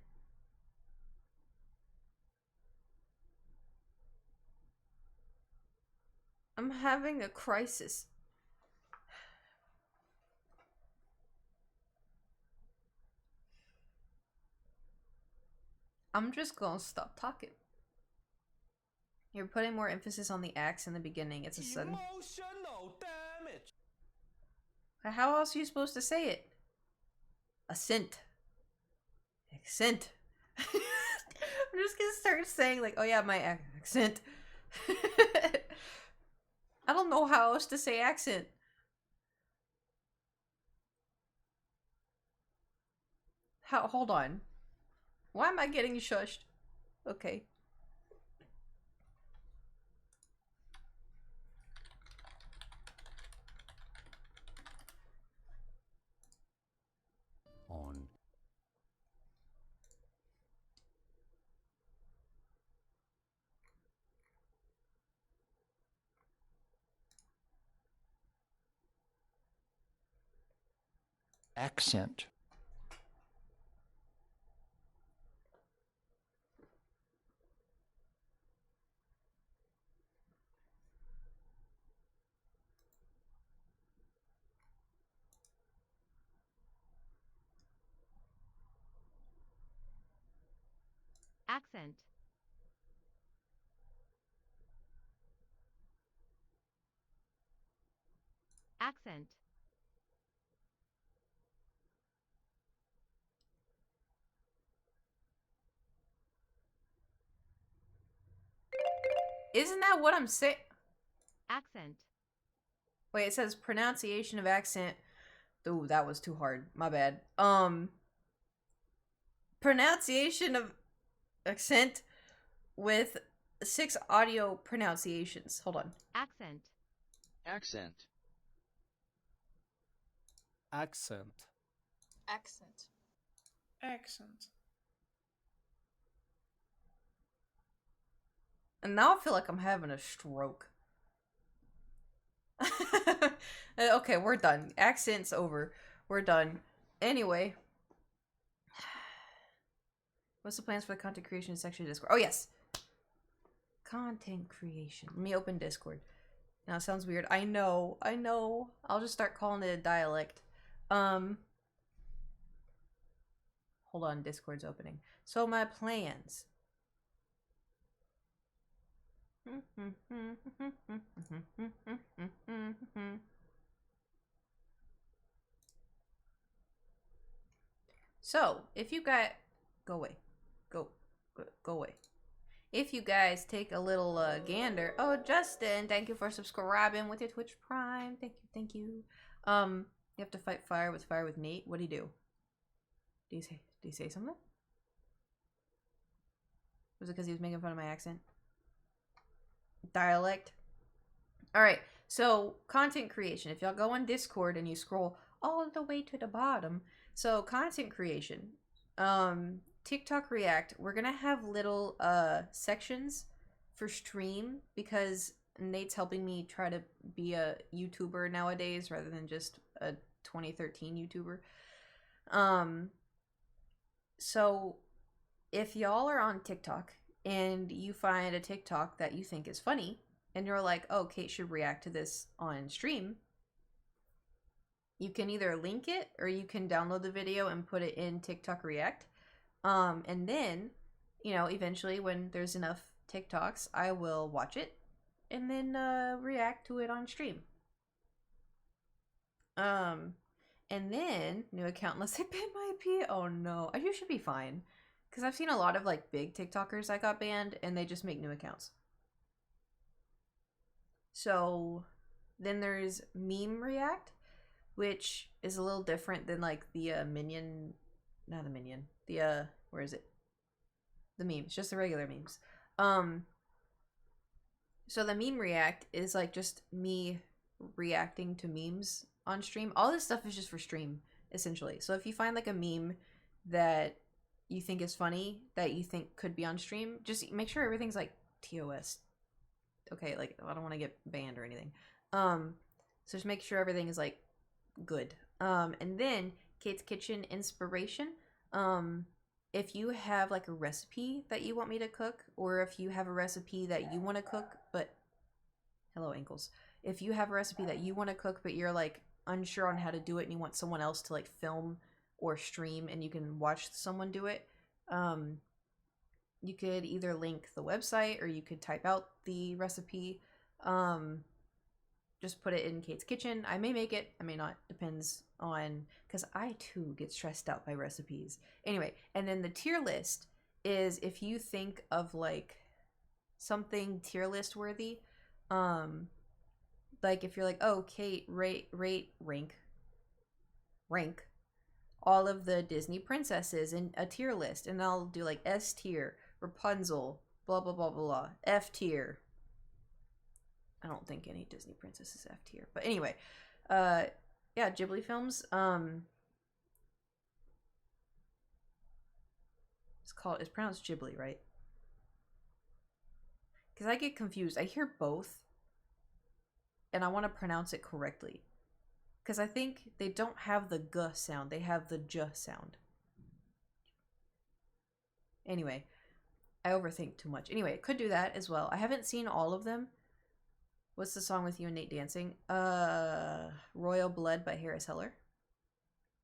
I'm having a crisis. I'm just gonna stop talking. You're putting more emphasis on the axe in the beginning. It's a sudden. Emotional damage. How else are you supposed to say it? Accent. Accent. I'm just gonna start saying like, oh yeah, my accent. I don't know how else to say accent. Hold on. Why am I getting shushed? Okay. Accent. Accent. Accent. Isn't that what I'm saying? Accent. Wait, it says pronunciation of accent. Ooh, that was too hard. My bad. Pronunciation of accent with 6 audio pronunciations. Hold on. Accent. Accent. Accent. Accent. Accent. And now I feel like I'm having a stroke. Okay, we're done. Accent's over. We're done. Anyway. What's the plans for the content creation section of Discord? Oh, yes. Content creation. Let me open Discord. Now, it sounds weird. I know. I'll just start calling it a dialect. Hold on. Discord's opening. So, my plans. So, if you got... Go away. Go away. If you guys take a little gander... Oh, Justin, thank you for subscribing with your Twitch Prime. Thank you. You have to fight fire with Nate. What'd he do? Did he say something? Was it because he was making fun of my accent? Dialect. All right, so content creation. If y'all go on Discord and you scroll all the way to the bottom, so content creation, TikTok React, we're gonna have little sections for stream because Nate's helping me try to be a YouTuber nowadays rather than just a 2013 YouTuber. So if y'all are on TikTok and you find a TikTok that you think is funny, and you're like, oh, Kate should react to this on stream, you can either link it or you can download the video and put it in TikTok React. And then, you know, eventually when there's enough TikToks, I will watch it and then react to it on stream. And then, new account unless I ban my IP. Oh no, you should be fine. Because I've seen a lot of like big TikTokers that got banned and they just make new accounts. So then there's Meme React, which is a little different than like the Minion, not the Minion, the where is it? The memes, just the regular memes. So the Meme React is like just me reacting to memes on stream. All this stuff is just for stream, essentially. So if you find like a meme that you think is funny, that you think could be on stream, just make sure everything's like TOS. Okay, like I don't want to get banned or anything. So just make sure everything is like good. And then Kate's Kitchen inspiration. If you have like a recipe that you want me to cook, or if you have a recipe that you want to cook, but hello ankles. If you have a recipe that you want to cook, but you're like unsure on how to do it and you want someone else to like film or stream and you can watch someone do it, you could either link the website or you could type out the recipe. Just put it in Kate's Kitchen. I may make it, I may not, depends on, because I too get stressed out by recipes. Anyway, and then the tier list is if you think of like something tier list worthy, like if you're like, oh, Kate, rank all of the Disney princesses in a tier list, and I'll do like S tier, Rapunzel, blah blah blah blah, F tier. I don't think any Disney princess is F tier, but anyway, yeah, Ghibli films. It's pronounced Ghibli, right? Because I get confused. I hear both, and I want to pronounce it correctly. Because I think they don't have the G sound. They have the J sound. Anyway, I overthink too much. Anyway, could do that as well. I haven't seen all of them. What's the song with you and Nate dancing? Royal Blood by Harris Heller.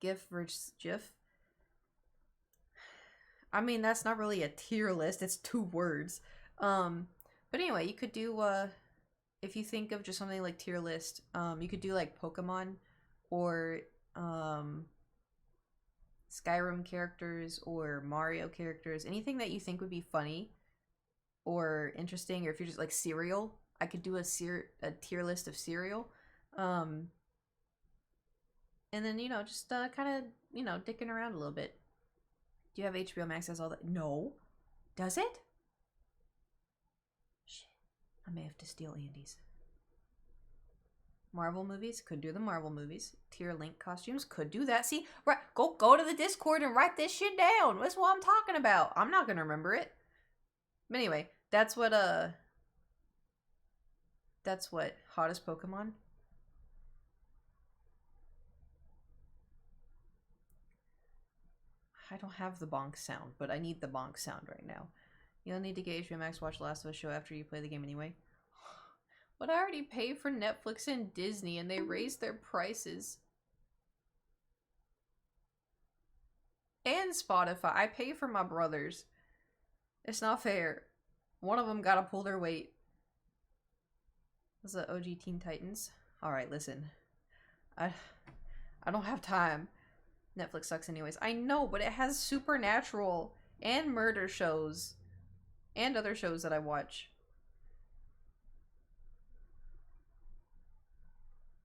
GIF versus GIF. I mean, that's not really a tier list. It's 2 words. But anyway, you could do, if you think of just something like tier list, you could do like Pokemon or Skyrim characters or Mario characters. Anything that you think would be funny or interesting, or if you're just like cereal, I could do a tier list of cereal. And then, you know, just kind of, you know, dicking around a little bit. Do you have HBO Max as all that? No. Does it? Shit. I may have to steal Andy's. Marvel movies? Could do the Marvel movies. Tier Link costumes? Could do that. See? Right. Go to the Discord and write this shit down. That's what I'm talking about. I'm not gonna remember it. But anyway, that's what hottest Pokemon. I don't have the bonk sound, but I need the bonk sound right now. You don't need to get HBO Max, watch The Last of Us show after you play the game anyway. But I already pay for Netflix and Disney, and they raised their prices. And Spotify. I pay for my brothers. It's not fair. One of them gotta pull their weight. This is the OG Teen Titans. Alright, listen. I don't have time. Netflix sucks anyways. I know, but it has Supernatural and murder shows and other shows that I watch.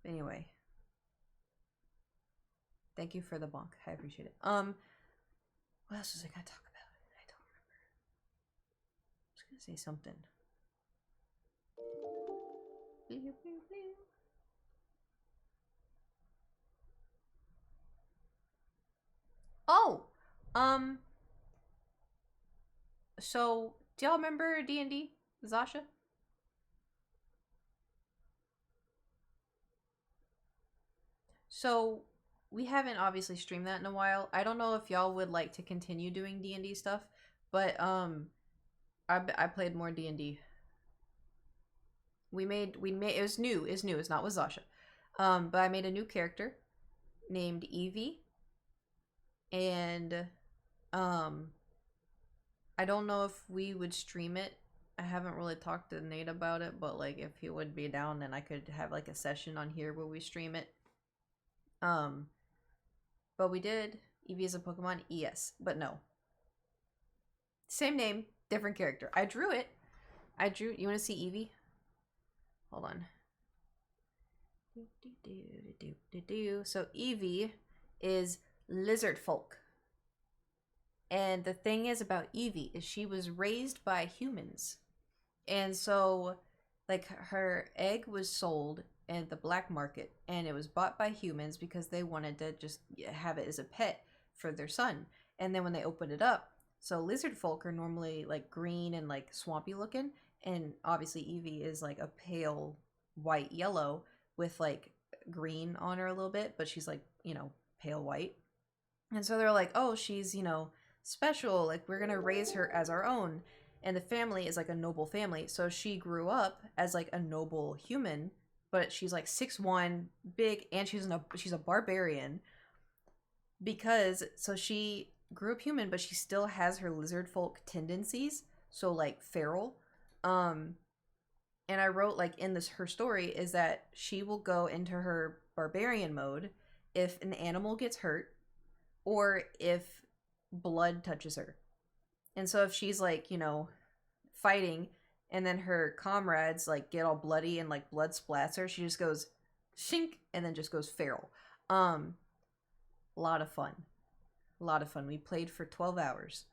Anyway. Thank you for the bonk. I appreciate it. What else was I gonna talk about? I don't remember. I was gonna say something. Oh, so do y'all remember D&D, Zasha? So we haven't obviously streamed that in a while. I don't know if y'all would like to continue doing D&D stuff, but I played more D&D. We made it was new. It's not with Zasha. But I made a new character named Evie. And I don't know if we would stream it. I haven't really talked to Nate about it, but like if he would be down, then I could have like a session on here where we stream it. But we did. Eevee is a Pokemon, yes, but no. Same name, different character. I drew it. You want to see Eevee? Hold on. So Eevee is lizard folk. And the thing is about Eevee is she was raised by humans. And so like her egg was sold in the black market, and it was bought by humans because they wanted to just have it as a pet for their son. And then when they opened it up, so lizard folk are normally like green and like swampy looking, and obviously Eevee is like a pale white yellow with like green on her a little bit, but she's like, you know, pale white. And so they're like, oh, she's, you know, special, like we're gonna raise her as our own. And the family is like a noble family, so she grew up as like a noble human, but she's like 6'1", big, and she's a barbarian. Because so she grew up human, but she still has her lizard folk tendencies, so like feral. And I wrote like in her story is that she will go into her barbarian mode if an animal gets hurt or if blood touches her. And so if she's like, you know, fighting and then her comrades like get all bloody and like blood splats her, she just goes shink and then just goes feral. A lot of fun. We played for 12 hours.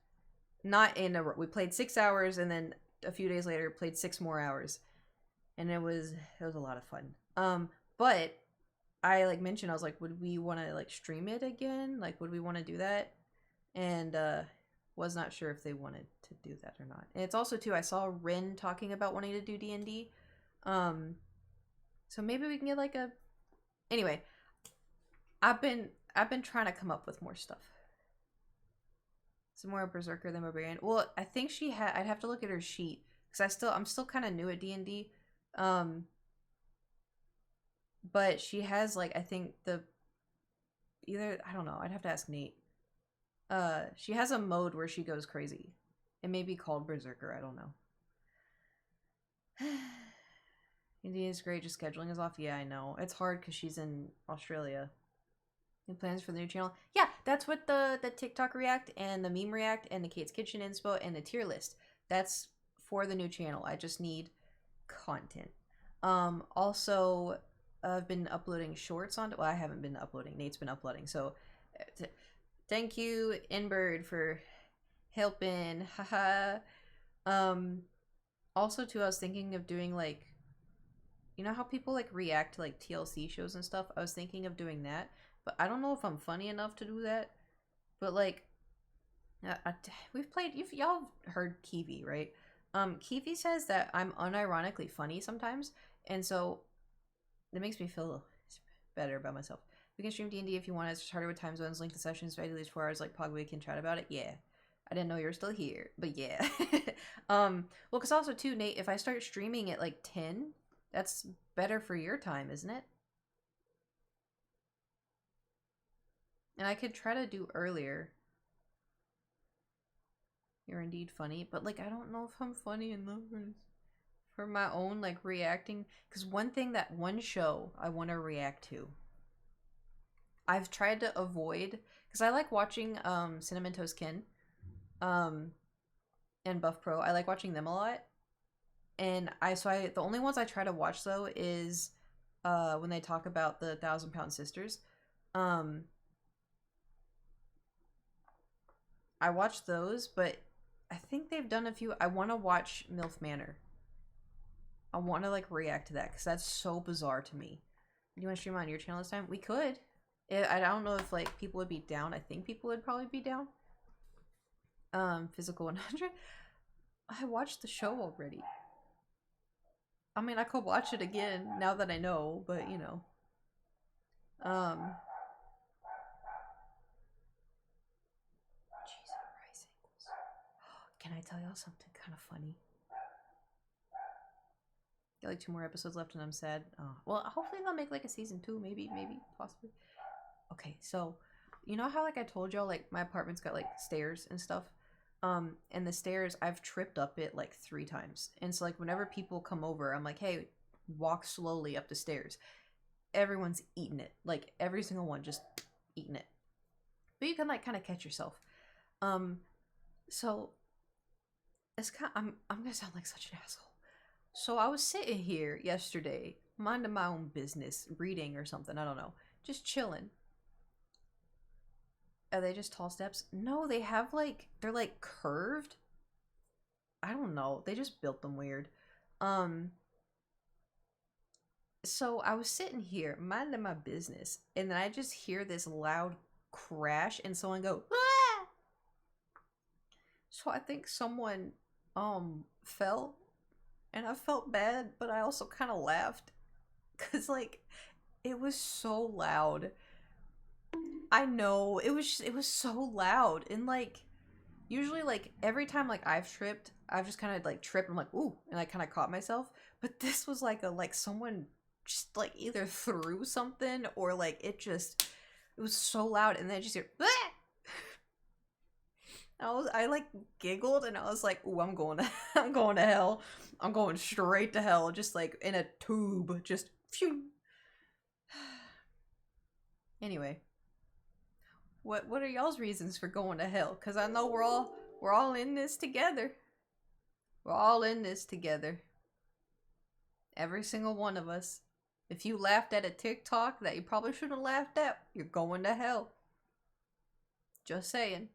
Not in a row. We played 6 hours and then a few days later played 6 more hours. And it was a lot of fun. But I like mentioned, I was like, would we want to like stream it again? Like, would we want to do that? And was not sure if they wanted to do that or not. And it's also too, I saw Rin talking about wanting to do D&D. So maybe we can get like a... Anyway, I've been trying to come up with more stuff. Some more Berserker than Barbarian. Well, I think she had. I'd have to look at her sheet because I'm still kind of new at D&D. But she has like I think I don't know. I'd have to ask Nate. She has a mode where she goes crazy. It may be called Berserker. I don't know. India is great. Just scheduling is off. Yeah, I know. It's hard because she's in Australia. Any plans for the new channel? Yeah, that's what the TikTok React and the Meme React and the Kate's Kitchen Inspo and the tier list. That's for the new channel. I just need content. Also, I've been uploading shorts on. Well, I haven't been uploading. Nate's been uploading. So, thank you, Inbird, for helping. Haha. Also, too, I was thinking of doing like, you know how people like react to like TLC shows and stuff. I was thinking of doing that. But I don't know if I'm funny enough to do that. But like, we've played. Y'all heard Kiwi, right? Kiwi says that I'm unironically funny sometimes, and so it makes me feel better about myself. We can stream D&D if you want. It's just harder with time zones. Link the sessions to at least 4 hours. Like Pog, we can chat about it. Yeah, I didn't know you were still here, but yeah. Well, because also too, Nate, if I start streaming at like 10, that's better for your time, isn't it? And I could try to do earlier. You're indeed funny, but like I don't know if I'm funny enough for my own like reacting. Because one show I want to react to, I've tried to avoid because I like watching Cinnamon Toast Ken, and Buff Pro. I like watching them a lot, and the only ones I try to watch though is when they talk about the 1,000 Pound Sisters. I watch those, but I think they've done a few. I want to watch MILF Manor. I want to like react to that because that's so bizarre to me. Do you want to stream on your channel this time? We could. I don't know if like people would be down. I think people would probably be down. Physical 100. I watched the show already. I mean, I could watch it again now that I know, but you know. Can I tell y'all something kind of funny? Got like 2 more episodes left and I'm sad. Oh, well, hopefully they'll make like a season 2, maybe, possibly. Okay, so you know how like I told y'all like my apartment's got like stairs and stuff? And the stairs I've tripped up it like 3 times. And so like whenever people come over, I'm like, hey, walk slowly up the stairs. Everyone's eating it. Like every single one just eating it. But you can like kind of catch yourself. So it's I'm gonna sound like such an asshole. So I was sitting here yesterday, minding my own business, reading or something, I don't know. Just chilling. Are they just tall steps? No, they have like, they're like curved. I don't know. They just built them weird. So I was sitting here, minding my business, and then I just hear this loud crash and someone go, ah! So I think someone fell, and I felt bad, but I also kind of laughed because like it was so loud. I know it was so loud, and like usually like every time like I've tripped, I've just kind of like tripped. I'm like ooh, and I kind of caught myself. But this was like someone just like either threw something or like it was so loud, and then I just hear. Ah! I like giggled and I was like, ooh, I'm going to hell. I'm going straight to hell, just like in a tube, just phew. Anyway, what are y'all's reasons for going to hell? Because I know we're all in this together. We're all in this together. Every single one of us. If you laughed at a TikTok that you probably shouldn't have laughed at, you're going to hell. Just saying.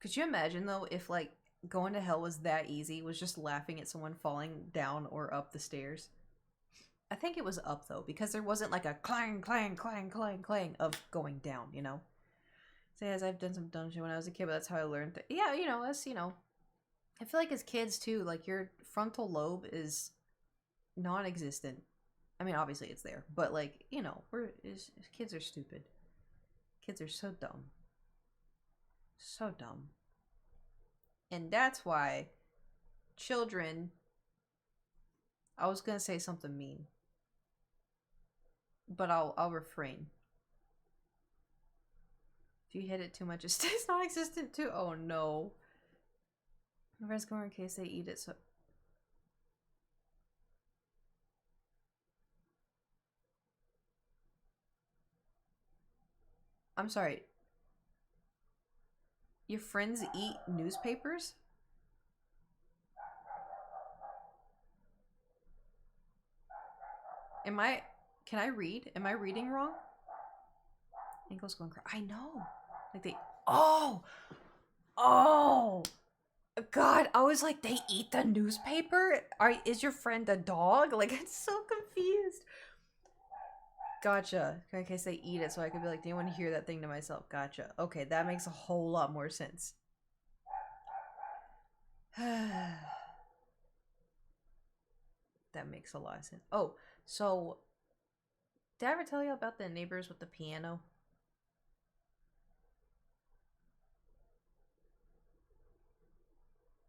Could you imagine though if like going to hell was that easy, was just laughing at someone falling down or up the stairs? I think it was up though, because there wasn't like a clang, clang, clang, clang, clang of going down, you know? So as I've done some dumb shit when I was a kid, but that's how I learned that. Yeah, you know, as you know, I feel like as kids too, like your frontal lobe is non-existent. I mean, obviously it's there, but like, you know, kids are stupid. Kids are so dumb. So dumb. And that's why children, I was gonna say something mean, but I'll refrain. If you hit it too much, it stays non-existent too. Oh no. My friends come over in case they eat it, so I'm sorry. Your friends eat newspapers? Can I read? Am I reading wrong? Ankle's going cry. I know. Like they, oh! God, I was like, they eat the newspaper? Is your friend a dog? Like, I'm so confused. Gotcha. In case they eat it, so I could be like, do you want to hear that thing to myself? Gotcha. Okay, that makes a whole lot more sense. That makes a lot of sense. Oh, so did I ever tell you about the neighbors with the piano?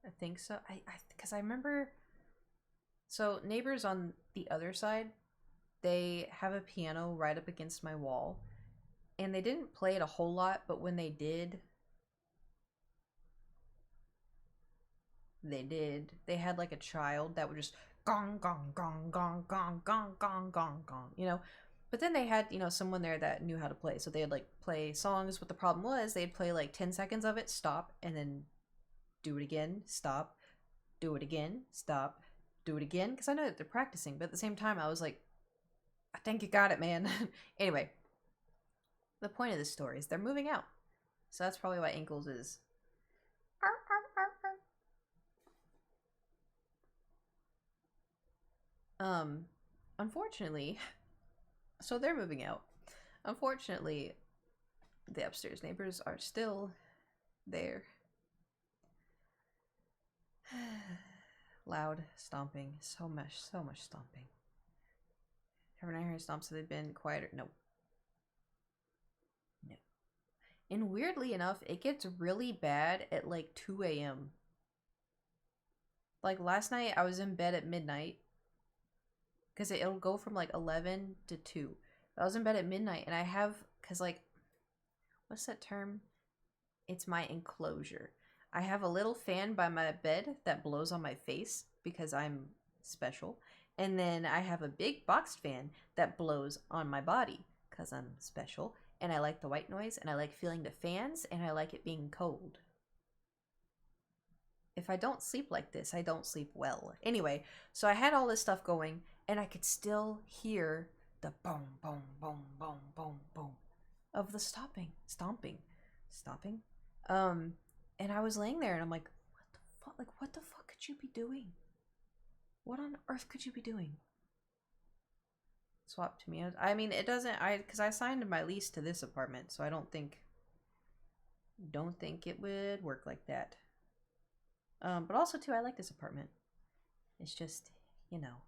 I think so. Because I remember. So neighbors on the other side, they have a piano right up against my wall, and they didn't play it a whole lot, but when they did, they had like a child that would just gong gong gong gong gong gong gong gong gong, you know. But then they had, you know, someone there that knew how to play, so they'd like play songs. But the problem was they'd play like 10 seconds of it, stop, and then do it again, stop, do it again, stop, do it again, because I know that they're practicing. But at the same time, I was like, I think you got it, man. Anyway, the point of this story is they're moving out, so that's probably why Ankles is unfortunately, so they're moving out. Unfortunately, the upstairs neighbors are still there. Loud stomping, so much stomping. Haven't I heard stomps? Have they been quieter? No. And weirdly enough, it gets really bad at like 2 a.m. Like last night, I was in bed at midnight, because it'll go from like 11 to 2. I was in bed at midnight, and I have, because like, what's that term? It's my enclosure. I have a little fan by my bed that blows on my face because I'm special. And then I have a big boxed fan that blows on my body because I'm special. And I like the white noise, and I like feeling the fans, and I like it being cold. If I don't sleep like this, I don't sleep well. Anyway, so I had all this stuff going, and I could still hear the boom, boom, boom, boom, boom, boom of the stomping. And I was laying there, and I'm like, what the fuck? Like, what the fuck could you be doing? What on earth could you be doing? Swap to me. I mean, it doesn't. Because I signed my lease to this apartment, so I don't think it would work like that. But also too, I like this apartment. It's just, you know,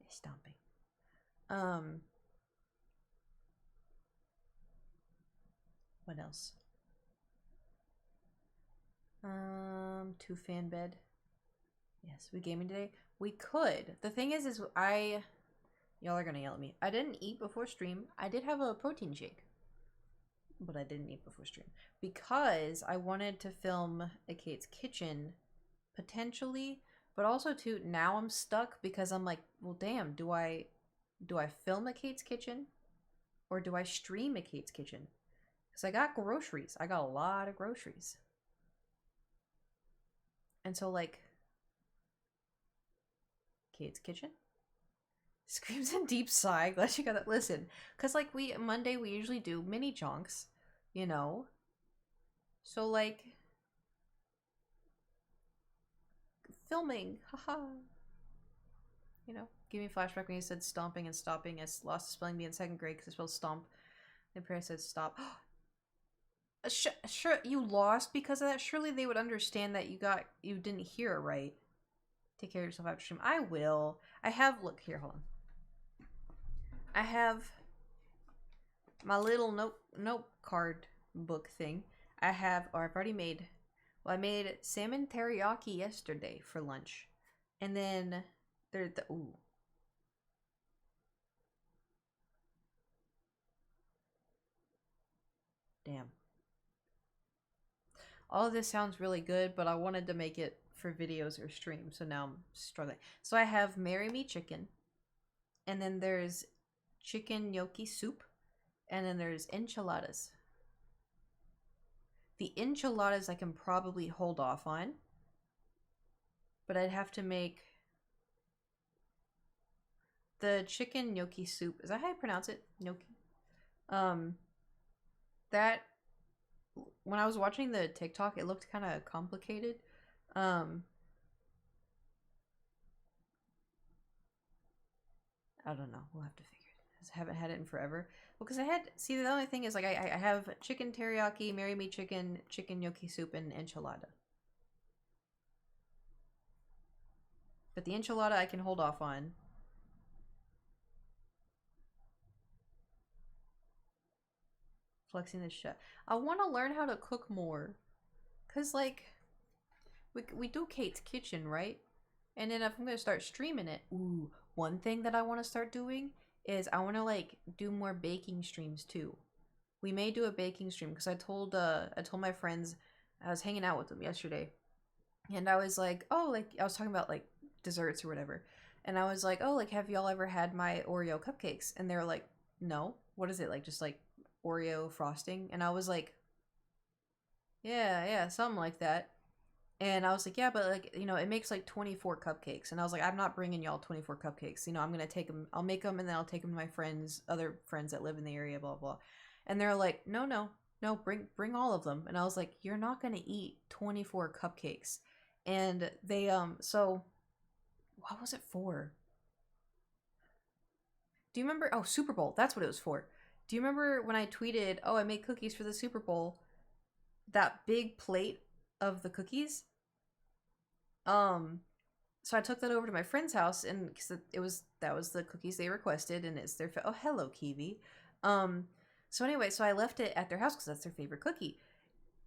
it's stomping. What else? 2 fan bed. Yes, we gaming today. We could. The thing is y'all are gonna yell at me. I didn't eat before stream. I did have a protein shake, but I didn't eat before stream because I wanted to film a Kate's Kitchen potentially, but also too, now I'm stuck because I'm like, well, damn, do I film a Kate's Kitchen or do I stream a Kate's Kitchen? Because I got groceries. I got a lot of groceries. And so, like, Kate's Kitchen? Screams in deep sigh. Glad you got that. Listen, because, like, Monday we usually do mini chunks, you know? So, like, filming. Haha. You know, give me a flashback when you said stomping and stopping. I lost the spelling bee in 2nd grade because I spelled stomp. The prayer said stop. Sure, you lost because of that. Surely they would understand that you didn't hear it right. Take care of yourself after stream. I will. I have, look here, hold on. I have my little note card book thing. I've already made, well, I made salmon teriyaki yesterday for lunch. And then there's the, ooh. Damn. All of this sounds really good, but I wanted to make it for videos or streams, so now I'm struggling. So I have Marry Me Chicken, and then there's chicken gnocchi soup, and then there's enchiladas. The enchiladas I can probably hold off on, but I'd have to make the chicken gnocchi soup. Is that how you pronounce it? Gnocchi? That, when I was watching the TikTok, it looked kind of complicated. I don't know. We'll have to figure it. I haven't had it in forever. Well, because I had, see, the only thing is, like, I have chicken teriyaki, Marry Me Chicken, chicken gnocchi soup, and enchilada. But the enchilada I can hold off on. Flexing this shit. I want to learn how to cook more. Because, like, we do Kate's Kitchen, right? And then if I'm going to start streaming it, ooh, one thing that I want to start doing is I want to, like, do more baking streams, too. We may do a baking stream, because I told my friends, I was hanging out with them yesterday, and I was like, oh, like, I was talking about, like, desserts or whatever, and I was like, oh, like, have y'all ever had my Oreo cupcakes? And they were like, no. What is it? Like, just, like, Oreo frosting? And I was like, yeah, something like that. And I was like, yeah, but, like, you know, it makes like 24 cupcakes. And I was like, I'm not bringing y'all 24 cupcakes. You know, I'm going to take them, I'll make them, and then I'll take them to my friends, other friends that live in the area, blah, blah. And they're like, no, bring all of them. And I was like, you're not going to eat 24 cupcakes. And they, so, what was it for? Do you remember? Oh, Super Bowl. That's what it was for. Do you remember when I tweeted, oh, I made cookies for the Super Bowl? That big plate of the cookies. So I took that over to my friend's house, and because that was the cookies they requested, and it's their oh, hello, Kiwi. So anyway, so I left it at their house because that's their favorite cookie.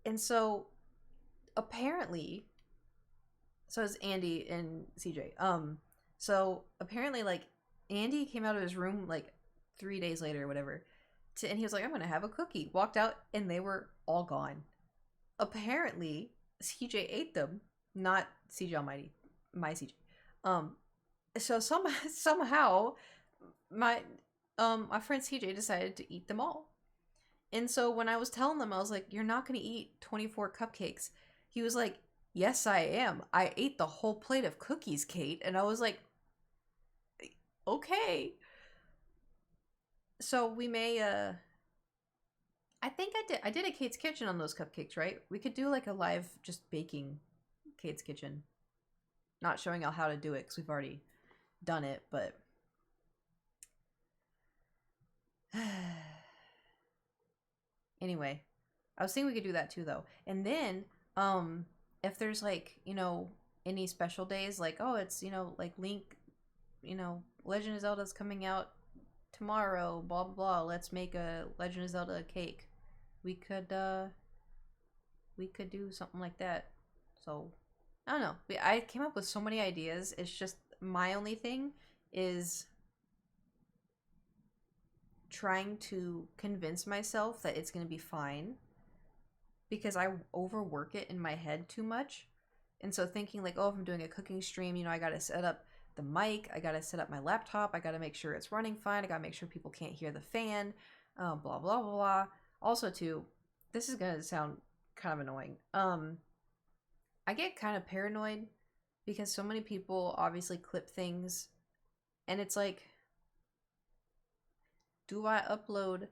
And so apparently, so it's Andy and CJ. So apparently, like, Andy came out of his room like 3 days later or whatever, and he was like, I'm gonna have a cookie. Walked out, and they were all gone. Apparently, CJ ate them, not CJ Almighty, my CJ. So somehow my friend CJ decided to eat them all. And so when I was telling them, I was like, you're not going to eat 24 cupcakes. He was like, yes, I am. I ate the whole plate of cookies, Kate. And I was like, okay. So we may, I think I did a Kate's Kitchen on those cupcakes, right? We could do like a live just baking Kate's Kitchen. Not showing y'all how to do it because we've already done it, but anyway, I was thinking we could do that too, though. And then, if there's like, you know, any special days, like, oh, it's, you know, like Link, you know, Legend of Zelda's coming out tomorrow, blah blah blah. Let's make a Legend of Zelda cake. We could do something like that. So I don't know. I came up with so many ideas. It's just my only thing is trying to convince myself that it's going to be fine, because I overwork it in my head too much. And so thinking like, oh, if I'm doing a cooking stream, you know, I got to set up the mic, I got to set up my laptop, I got to make sure it's running fine, I got to make sure people can't hear the fan, blah, blah, blah, blah. Also, too, this is going to sound kind of annoying. I get kind of paranoid because so many people obviously clip things, and it's like, do I upload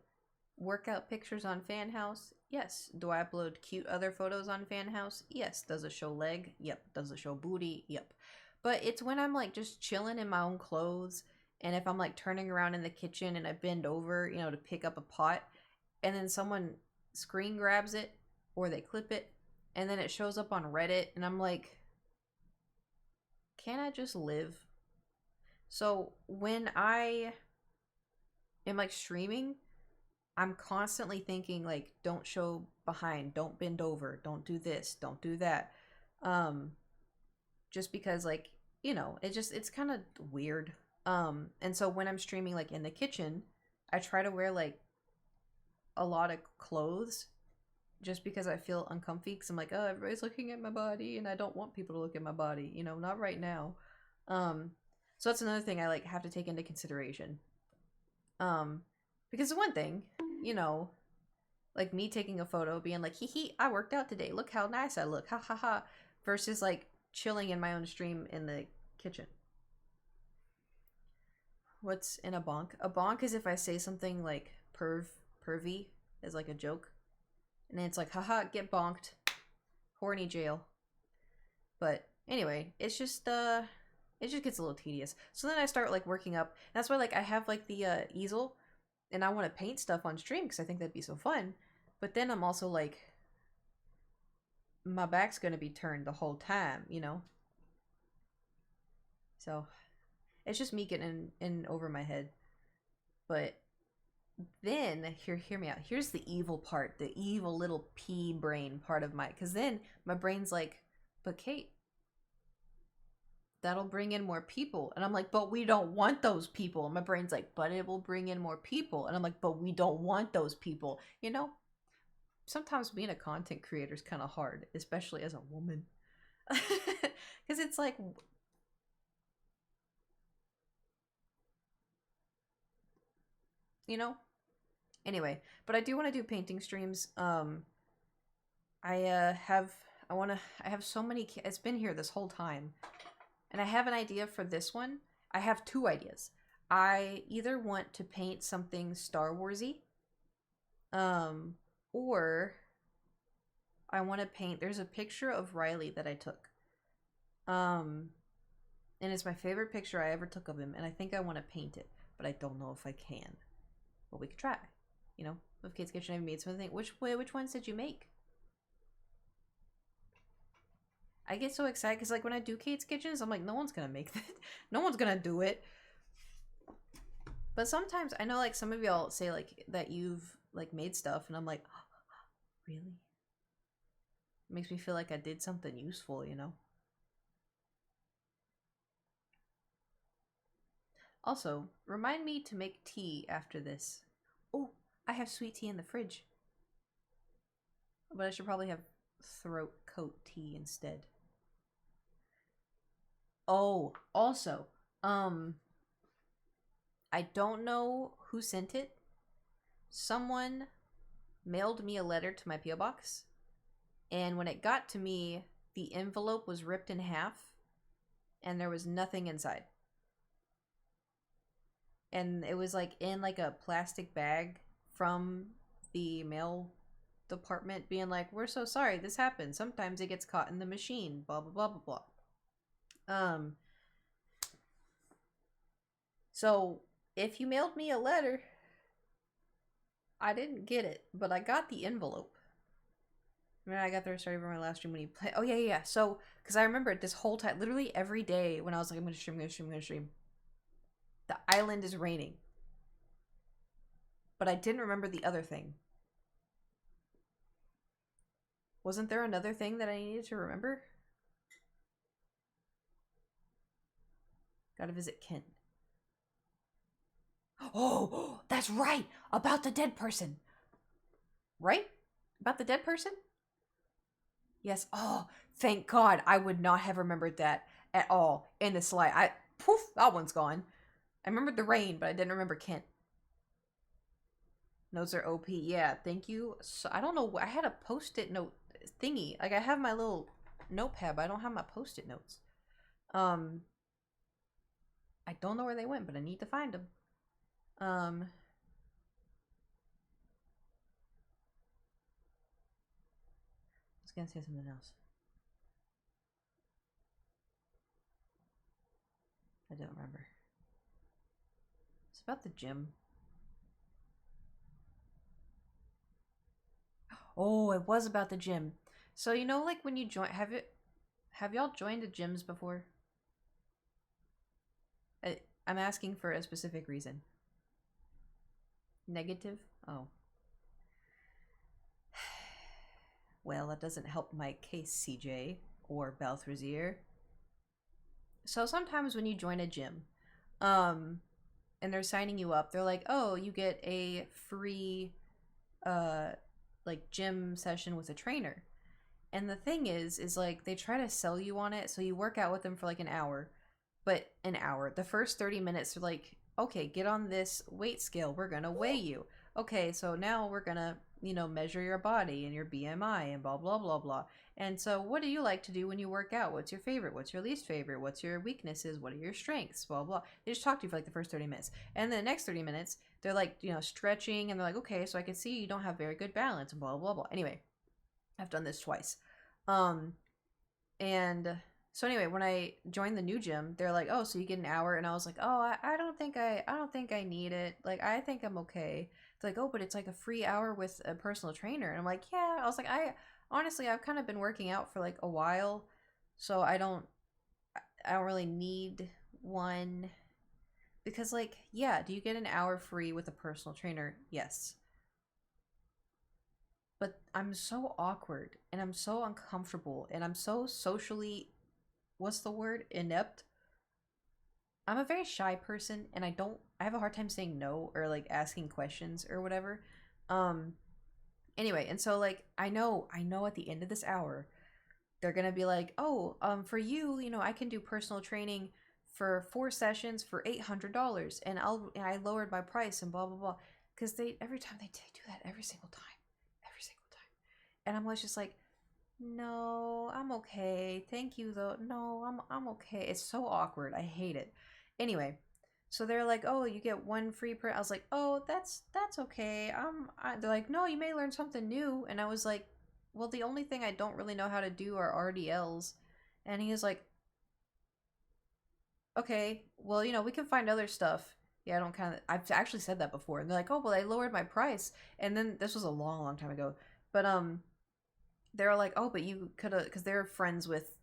workout pictures on FanHouse? Yes. Do I upload cute other photos on FanHouse? Yes. Does it show leg? Yep. Does it show booty? Yep. But it's when I'm like just chilling in my own clothes, and if I'm like turning around in the kitchen and I bend over, you know, to pick up a pot, and then someone screen grabs it or they clip it, and then it shows up on Reddit, and I'm like, can't I just live? So when I am like streaming, I'm constantly thinking like, don't show behind, don't bend over, don't do this, don't do that. Just because like, you know, it's kind of weird. And so when I'm streaming like in the kitchen, I try to wear like a lot of clothes just because I feel uncomfy because I'm like, oh, everybody's looking at my body and I don't want people to look at my body, you know, not right now. So that's another thing I like have to take into consideration. Because one thing, you know, like me taking a photo being like, hee hee, I worked out today, look how nice I look, ha ha ha, versus like chilling in my own stream in the kitchen. What's in a bonk? A bonk is if I say something like pervy as like a joke. And then it's like, haha, get bonked. Horny jail. But anyway, it just gets a little tedious. So then I start like working up. That's why like I have like the easel and I want to paint stuff on stream because I think that'd be so fun. But then I'm also like, my back's gonna be turned the whole time, you know? So it's just me getting in over my head. But then hear me out. Here's the evil part, the evil little pea brain part of my, because then my brain's like, but Kate, that'll bring in more people. And I'm like, but we don't want those people. And my brain's like, but it will bring in more people. And I'm like, but we don't want those people. You know, sometimes being a content creator is kind of hard, especially as a woman. Because it's like, you know? Anyway, but I do want to do painting streams. I have so many, it's been here this whole time. And I have an idea for this one. I have two ideas. I either want to paint something Star Warsy, or I want to paint, there's a picture of Riley that I took. And it's my favorite picture I ever took of him, and I think I want to paint it, but I don't know if I can. But we could try. You know, with Kate's Kitchen, I've made something. Which ones did you make? I get so excited because, like, when I do Kate's Kitchens, I'm like, no one's gonna make that. No one's gonna do it. But sometimes I know, like, some of y'all say like that you've like made stuff, and I'm like, really? It makes me feel like I did something useful, you know. Also, remind me to make tea after this. Oh, I have sweet tea in the fridge. But I should probably have throat coat tea instead. Oh, also, I don't know who sent it. Someone mailed me a letter to my P.O. box. And when it got to me, the envelope was ripped in half. And there was nothing inside. And it was like in like a plastic bag from the mail department being like, we're so sorry this happened, sometimes it gets caught in the machine, blah blah blah blah blah. So if you mailed me a letter, I didn't get it, but I got the envelope. I mean, I got there started for my last stream when you play. Oh yeah. So because I remember this whole time, literally every day when I was like, I'm gonna stream, the island is raining. But I didn't remember the other thing. Wasn't there another thing that I needed to remember? Gotta visit Kent. Oh, that's right! About the dead person! Right? About the dead person? Yes. Oh, thank God. I would not have remembered that at all in the slide. Poof, that one's gone. I remembered the rain, but I didn't remember Kent. Notes are OP. Yeah, thank you. So I don't know. I had a post-it note thingy. Like, I have my little notepad, but I don't have my post-it notes. I don't know where they went, but I need to find them. I was gonna say something else. I don't remember. It's about the gym. Oh, it was about the gym. So you know, like when you join, have y'all joined the gyms before? I'm asking for a specific reason. Negative? Oh. Well, that doesn't help my case, CJ or Balthazar. So sometimes when you join a gym, and they're signing you up, they're like, "Oh, you get a free like gym session with a trainer." And the thing is like they try to sell you on it, so you work out with them for like an hour. But an hour, the first 30 minutes, they're like, "Okay, get on this weight scale. We're gonna weigh you. Okay, so now we're gonna, measure your body and your BMI and blah blah blah blah. And so, what do you like to do when you work out? What's your favorite? What's your least favorite? What's your weaknesses? What are your strengths? Blah blah." They just talk to you for like the first 30 minutes, and then the next 30 minutes, they're like, stretching, and they're like, "Okay, so I can see you don't have very good balance," and blah blah blah. Anyway, I've done this twice. And so anyway, when I joined the new gym, they're like, "Oh, so you get an hour," and I was like, "Oh, I don't think I need it. Like, I think I'm okay." They're like, "Oh, but it's like a free hour with a personal trainer," and I'm like, "Yeah." I was like, honestly, I've kind of been working out for like a while, so I don't really need one, because like, yeah, do you get an hour free with a personal trainer? Yes. But I'm so awkward and I'm so uncomfortable and I'm so socially, what's the word, inept. I'm a very shy person, and I have a hard time saying no or like asking questions or whatever. Anyway, and so like I know at the end of this hour they're gonna be like, "Oh, for you, I can do personal training for 4 sessions for $800, and I lowered my price and blah blah blah," because they every time they do that every single time, and I'm always just like, "No, I'm okay. Thank you though. No, I'm okay." It's so awkward. I hate it. Anyway, so they're like, "Oh, you get one free per." I was like, "Oh, that's okay." They're like, "No, you may learn something new," and I was like, "Well, the only thing I don't really know how to do are RDLs," and he was like, "Okay, well, we can find other stuff." Yeah, I've actually said that before, and they're like, "Oh, well, I lowered my price," and then this was a long, long time ago, but they're like, "Oh, but you could have," because they're friends with,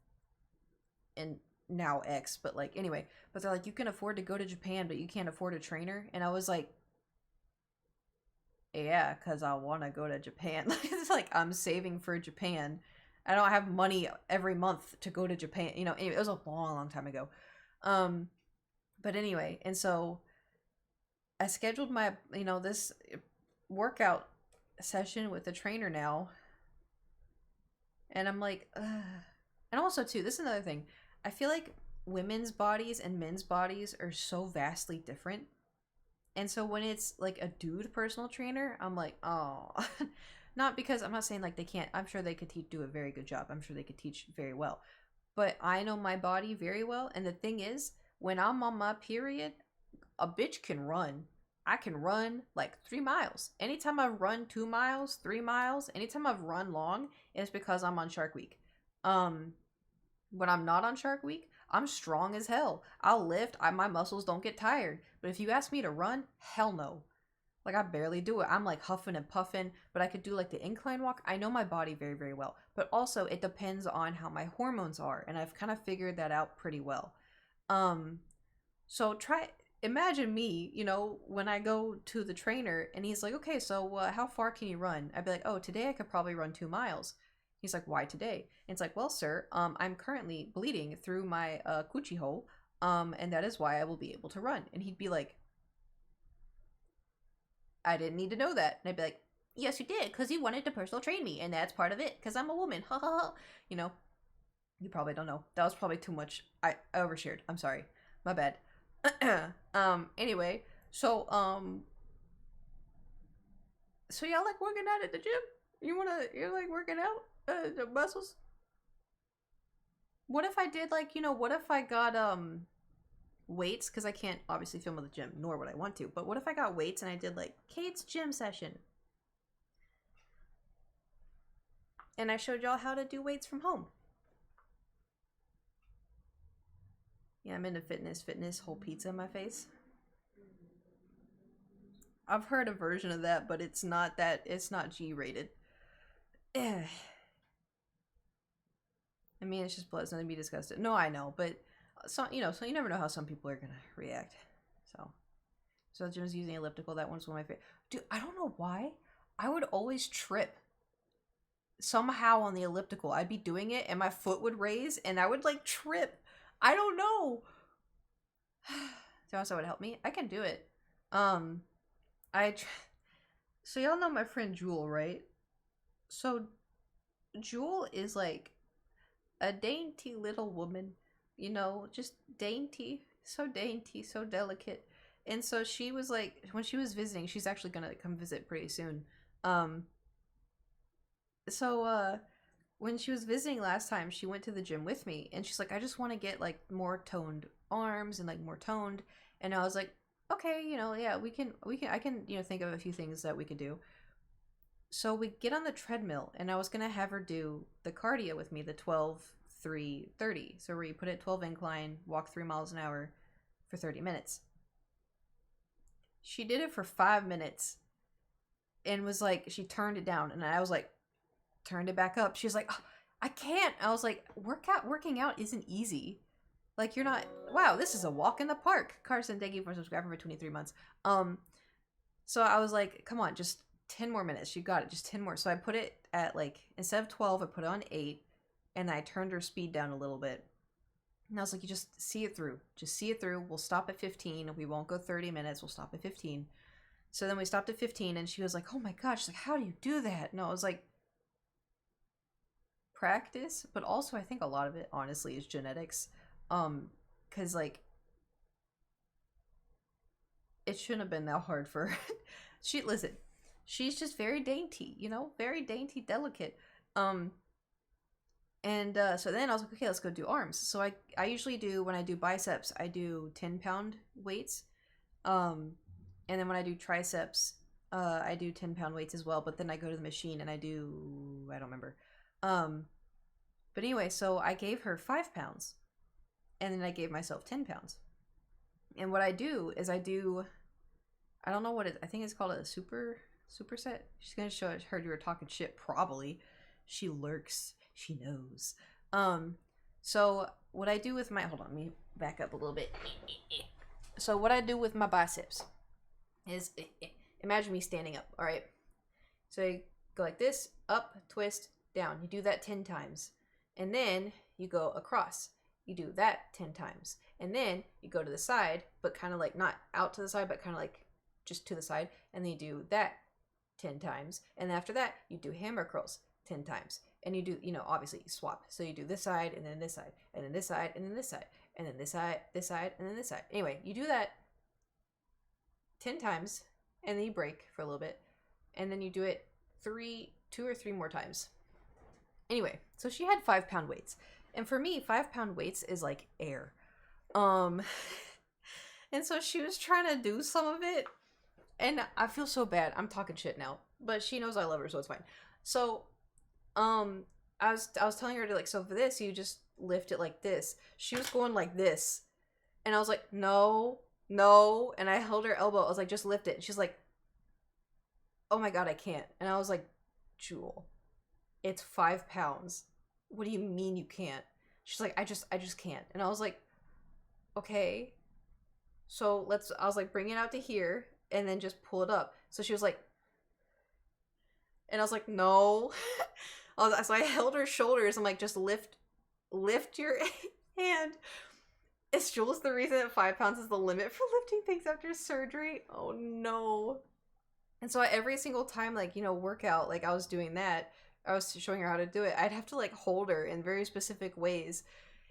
and now ex, but like anyway, but they're like, "You can afford to go to Japan, but you can't afford a trainer," and I was like, "Yeah, because I want to go to Japan." It's like I'm saving for Japan. I don't have money every month to go to Japan. Anyway, it was a long, long time ago. But anyway, and so I scheduled my, this workout session with the trainer now. And I'm like, ugh. And also too, this is another thing. I feel like women's bodies and men's bodies are so vastly different. And so when it's like a dude personal trainer, I'm like, oh. Not because, I'm not saying like they can't. I'm sure they could do a very good job. I'm sure they could teach very well. But I know my body very well. And the thing is, when I'm on my period, a bitch can run. I can run like 3 miles. Anytime I've run 2 miles, 3 miles, anytime I've run long, it's because I'm on Shark Week. When I'm not on Shark Week, I'm strong as hell. I'll lift. My muscles don't get tired. But if you ask me to run, hell no. Like, I barely do it. I'm like huffing and puffing, but I could do like the incline walk. I know my body very, very well. But also, it depends on how my hormones are, and I've kind of figured that out pretty well. So imagine me, when I go to the trainer and he's like, "Okay, so how far can you run?" I'd be like, "Oh, today I could probably run 2 miles." He's like, "Why today?" And it's like, "Well, sir, I'm currently bleeding through my coochie hole, and that is why I will be able to run." And he'd be like, "I didn't need to know that." And I'd be like, "Yes, you did, because you wanted to personal train me, and that's part of it, because I'm a woman." Ha ha ha. You probably don't know. That was probably too much. I overshared. I'm sorry. My bad. Anyway, so y'all like working out at the gym? You're like working out the muscles? What if I did like, what if I got weights, because I can't obviously film at the gym, nor would I want to, but what if I got weights and I did like Kate's gym session, and I showed y'all how to do weights from home? Yeah, I'm into fitness, whole pizza in my face. I've heard a version of that, but it's not G-rated. I mean, it's just blood, it's nothing to be disgusted. No, I know, but so you never know how some people are gonna react. So Jim's using elliptical. That one's one of my favorite. Dude, I don't know why. I would always trip somehow on the elliptical. I'd be doing it and my foot would raise and I would like trip. I don't know. So also would help me. I can do it. So y'all know my friend Jewel, right? So Jewel is like a dainty little woman, you know, just dainty, so delicate. And so she was like, when she was visiting, she's actually gonna come visit pretty soon. When she was visiting last time, she went to the gym with me and she's like, I just want to get like more toned arms and like more toned. And I was like, okay, you know, yeah, I can, you know, think of a few things that we could do. So we get on the treadmill and I was going to have her do the cardio with me, the 12-3-30. So where you put it 12 incline, walk 3 miles an hour for 30 minutes. She did it for 5 minutes and was like, she turned it down and I was like, turned it back up. She was like, oh, I can't. I was like, working out isn't easy. Like, you're not, wow, this is a walk in the park. Carson, thank you for subscribing for 23 months. So I was like, come on, just 10 more minutes. You got it, just 10 more. So I put it at like, instead of 12, I put it on 8, and I turned her speed down a little bit. And I was like, you just see it through. Just see it through. We'll stop at 15. We won't go 30 minutes. We'll stop at 15. So then we stopped at 15, and she was like, oh my gosh, she's like, how do you do that? And I was like, practice, but also I think a lot of it, honestly, is genetics. Because like it shouldn't have been that hard for her. Listen, she's just very dainty, you know, very dainty, delicate. So then I was like, okay, let's go do arms. So I usually do, when I do biceps, I do 10-pound weights. And then when I do triceps, I do 10-pound weights as well, but then I go to the machine and I don't remember. But anyway, so I gave her 5 pounds. And then I gave myself 10 pounds. And what I do is I don't know what I think it's called a superset. She's going to show, I heard you were talking shit, probably. She lurks. She knows. So what I do with my, hold on, let me back up a little bit. So what I do with my biceps is, imagine me standing up, all right? So you go like this, up, twist, down. You do that 10 times. And then you go across. You do that 10 times. And then you go to the side, but kind of like not out to the side, but kind of like just to the side. And then you do that 10 times. And after that, you do hammer curls 10 times. And you do, you know, obviously you swap. So you do this side and then this side, and then this side, and then this side, and then this side, and then this side. Anyway, you do that 10 times, and then you break for a little bit. And then you do it 2 or 3 more times. Anyway, so she had 5-pound weights. And for me, 5-pound weights is like air. And so she was trying to do some of it. And I feel so bad. I'm talking shit now. But she knows I love her, so it's fine. So, I was telling her to like, so for this, you just lift it like this. She was going like this. And I was like, no. And I held her elbow. I was like, just lift it. And she's like, oh my God, I can't. And I was like, Jewel, it's 5 pounds. What do you mean you can't? She's like, I just can't. And I was like, okay. So I was like, bring it out to here and then just pull it up. So she was like, and I was like, no. So I held her shoulders. I'm like, just lift your hand. Is Jules the reason that 5 pounds is the limit for lifting things after surgery? Oh no. And so every single time, like, you know, workout, like I was doing that, I was showing her how to do it, I'd have to like hold her in very specific ways.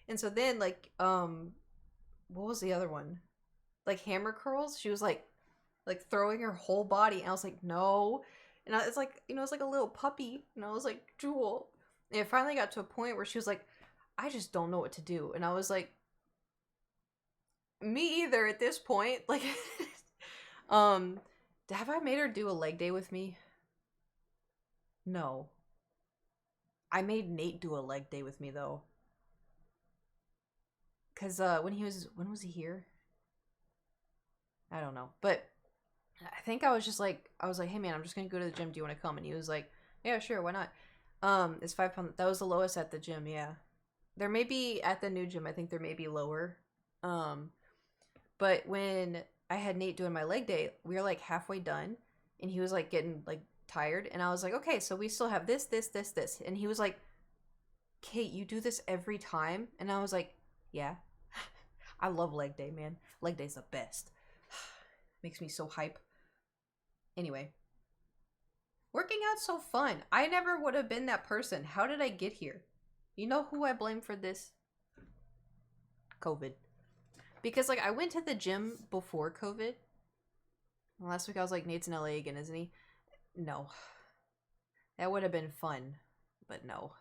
And so then like, what was the other one? Like hammer curls. She was like throwing her whole body. And I was like, no. And it's like, you know, it's like a little puppy. And I was like, Jewel. And it finally got to a point where she was like, I just don't know what to do. And I was like, me either at this point. Like, have I made her do a leg day with me? No. I made Nate do a leg day with me though. Cause when was he here? I don't know. But I think I was like, hey man, I'm just gonna go to the gym. Do you want to come? And he was like, yeah, sure, why not? It's 5 pounds. That was the lowest at the gym, yeah. There may be at the new gym, I think there may be lower. But when I had Nate doing my leg day, we were like halfway done, and he was like getting like tired, and I was like, okay, so we still have this, and he was like, Kate, you do this every time? And I was like, yeah. I love leg day, man. Leg day's the best. Makes me so hype. Anyway. Working out's so fun. I never would have been that person. How did I get here? You know who I blame for this? COVID. Because, like, I went to the gym before COVID. Last week I was like, Nate's in LA again, isn't he? No. That would have been fun. But no.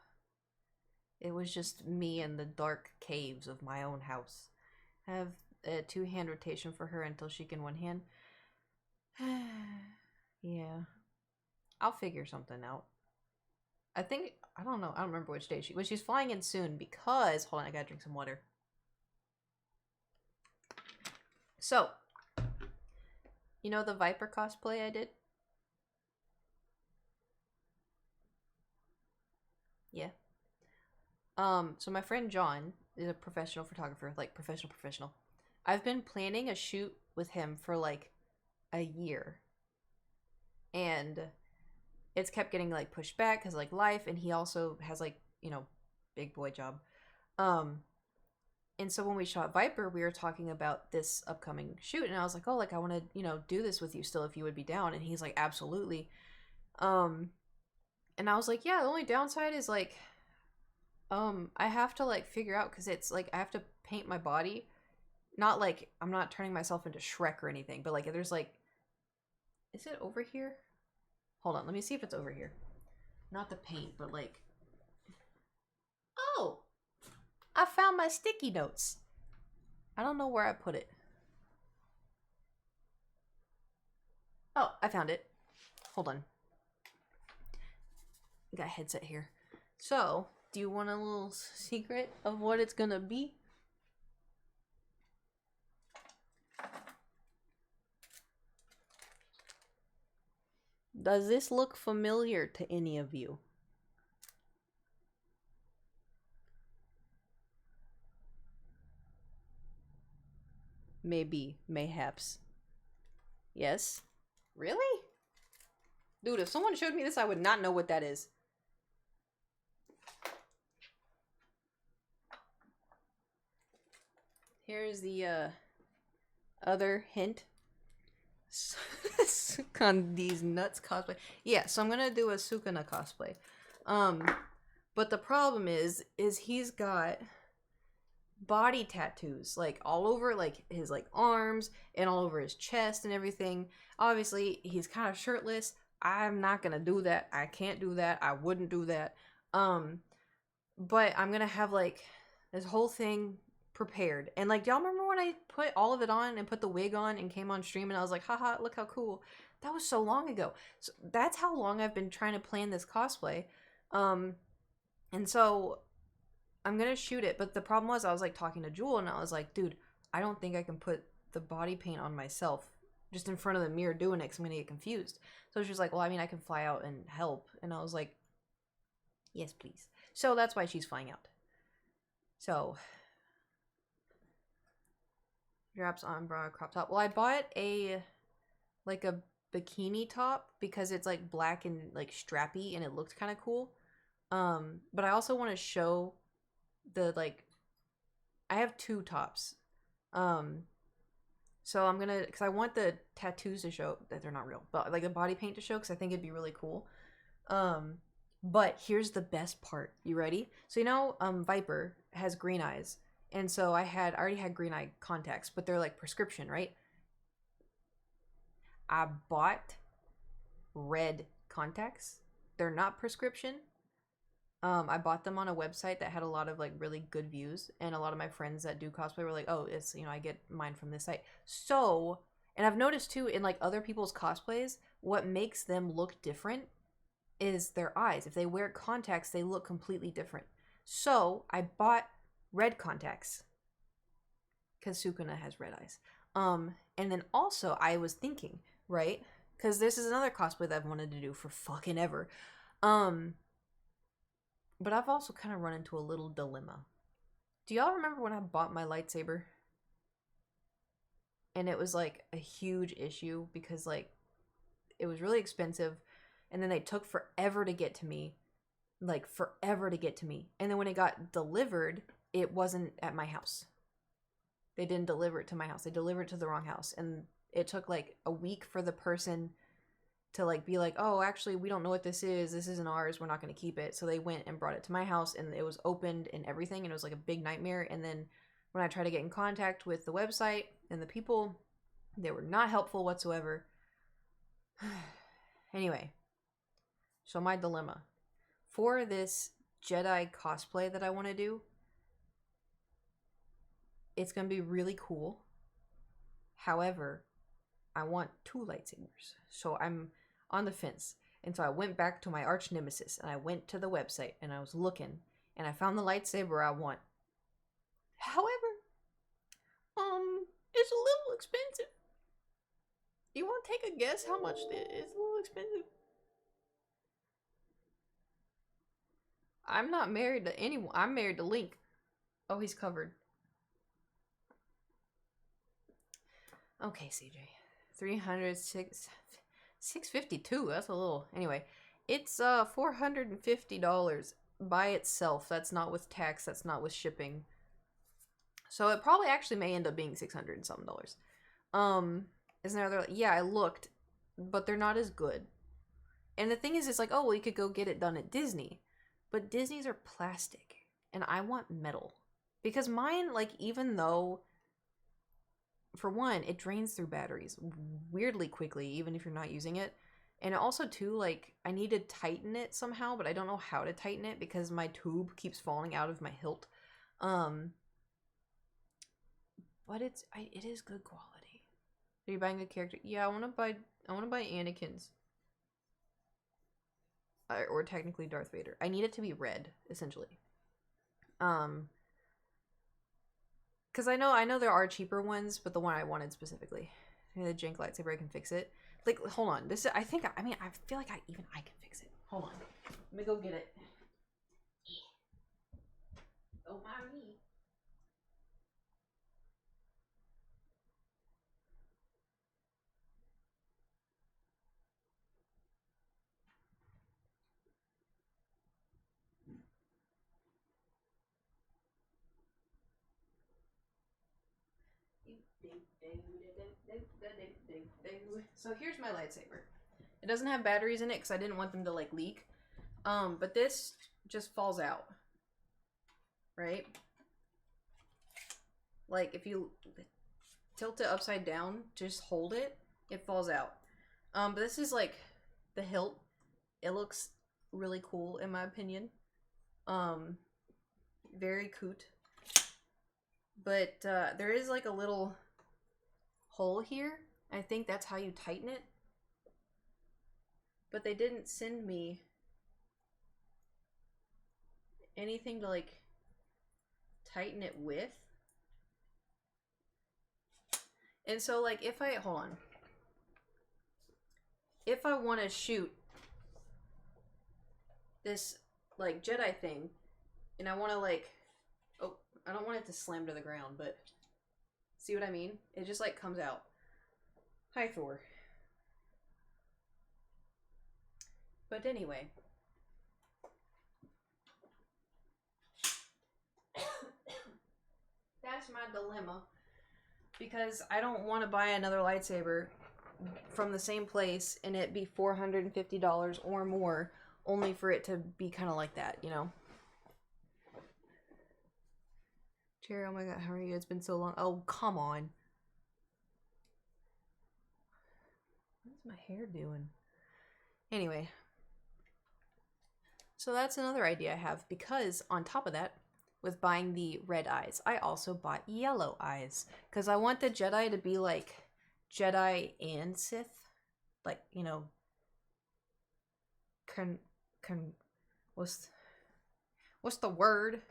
It was just me in the dark caves of my own house. I have a 2-hand rotation for her until she can 1-hand. Yeah. I'll figure something out. I don't know. I don't remember which day she's flying in soon because, hold on, I gotta drink some water. So, you know the Viper cosplay I did? Yeah. So my friend John is a professional photographer, like professional. I've been planning a shoot with him for like a year. And it's kept getting like pushed back because like life, and he also has like, you know, big boy job. And so when we shot Viper, we were talking about this upcoming shoot, and I was like, oh, like I want to, you know, do this with you still if you would be down. And he's like, absolutely. And I was like, yeah, the only downside is like I have to like figure out, because it's like I have to paint my body. Not like I'm not turning myself into Shrek or anything, but like there's like, is it over here? Hold on, let me see if it's over here. Not the paint, but like, oh, I found my sticky notes. I don't know where I put it. Oh, I found it. Hold on. I got a headset here. So, do you want a little secret of what it's gonna be? Does this look familiar to any of you? Maybe, mayhaps. Yes? Really? Dude, if someone showed me this, I would not know what that is. Here's the other hint. On these nuts cosplay. Yeah, so I'm gonna do a Sukuna cosplay. But the problem is he's got body tattoos like all over like his like arms and all over his chest and everything. Obviously, he's kind of shirtless. I'm not gonna do that. I can't do that. I wouldn't do that. But I'm gonna have like this whole thing prepared. And like, y'all remember when I put all of it on and put the wig on and came on stream and I was like, haha, look how cool. That was so long ago. So that's how long I've been trying to plan this cosplay. And so I'm gonna shoot it, but the problem was I was like talking to Jewel and I was like, dude, I don't think I can put the body paint on myself just in front of the mirror doing it because I'm gonna get confused. So she was like, well, I mean, I can fly out and help. And I was like, yes, please. So that's why she's flying out. So drops on bra crop top. Well, I bought a like a bikini top because it's like black and like strappy and it looked kind of cool. But I also want to show the like, I have 2 tops. So I'm gonna, because I want the tattoos to show that they're not real, but like the body paint to show, because I think it'd be really cool. But here's the best part. You ready? So you know, Viper has green eyes. And so I already had green eye contacts, but they're like prescription, right? I bought red contacts. They're not prescription. I bought them on a website that had a lot of like really good views, and a lot of my friends that do cosplay were like, oh, it's, you know, I get mine from this site. So, and I've noticed too in like other people's cosplays, what makes them look different is their eyes. If they wear contacts, they look completely different. So I bought red contacts because Sukuna has red eyes. And then also I was thinking, right, because this is another cosplay that I've wanted to do for fucking ever. But I've also kind of run into a little dilemma. Do y'all remember when I bought my lightsaber? and it was like a huge issue because like it was really expensive, and then they took forever to get to me, like forever to get to me. And then when it got delivered, it wasn't at my house. They didn't deliver it to my house. They delivered it to the wrong house, and it took like a week for the person to like be like, oh, actually we don't know what this is, this isn't ours, we're not going to keep it. So they went and brought it to my house, and it was opened and everything, and it was like a big nightmare. And then when I tried to get in contact with the website and the people, they were not helpful whatsoever. Anyway, so my dilemma for this Jedi cosplay that I want to do, it's going to be really cool. However, I want 2 lightsabers. So I'm on the fence. And so I went back to my arch nemesis, and I went to the website, and I was looking, and I found the lightsaber I want. However, it's a little expensive. You want to take a guess how much it is? It's a little expensive. I'm not married to anyone. I'm married to Link. Oh, he's covered. Okay, CJ. 652. That's a little. Anyway, it's $450 by itself. That's not with tax. That's not with shipping. So it probably actually may end up being $600 and something. Isn't there other? Yeah, I looked, but they're not as good. And the thing is, it's like, oh, well, you could go get it done at Disney, but Disney's are plastic, and I want metal because mine, like, even though, for one, it drains through batteries weirdly quickly, even if you're not using it. And also, too, like, I need to tighten it somehow, but I don't know how to tighten it because my tube keeps falling out of my hilt. But it is good quality. Are you buying a character? Yeah, I want to buy Anakin's. Or technically Darth Vader. I need it to be red, essentially. Because I know there are cheaper ones, but the one I wanted specifically, the jank lightsaber, I can fix it. Like, hold on, I feel like I can fix it. Hold on, let me go get it. Don't mind me. So here's my lightsaber. It doesn't have batteries in it because I didn't want them to like leak. But this just falls out. Right? Like if you tilt it upside down, just hold it, it falls out. But this is like the hilt. It looks really cool in my opinion. Very coot. But there is like a little hole here. I think that's how you tighten it. But they didn't send me anything to like tighten it with. And so like if I want to shoot this like Jedi thing, and I want to like, oh, I don't want it to slam to the ground, but see what I mean? It just like comes out. Hi, Thor. But anyway. That's my dilemma. Because I don't want to buy another lightsaber from the same place and it be $450 or more, only for it to be kind of like that, you know? Cherry, oh my god, how are you? It's been so long. Oh, come on. What's my hair doing? Anyway. So that's another idea I have, because on top of that, with buying the red eyes, I also bought yellow eyes. Because I want the Jedi to be like Jedi and Sith. Like, you know, what's the word?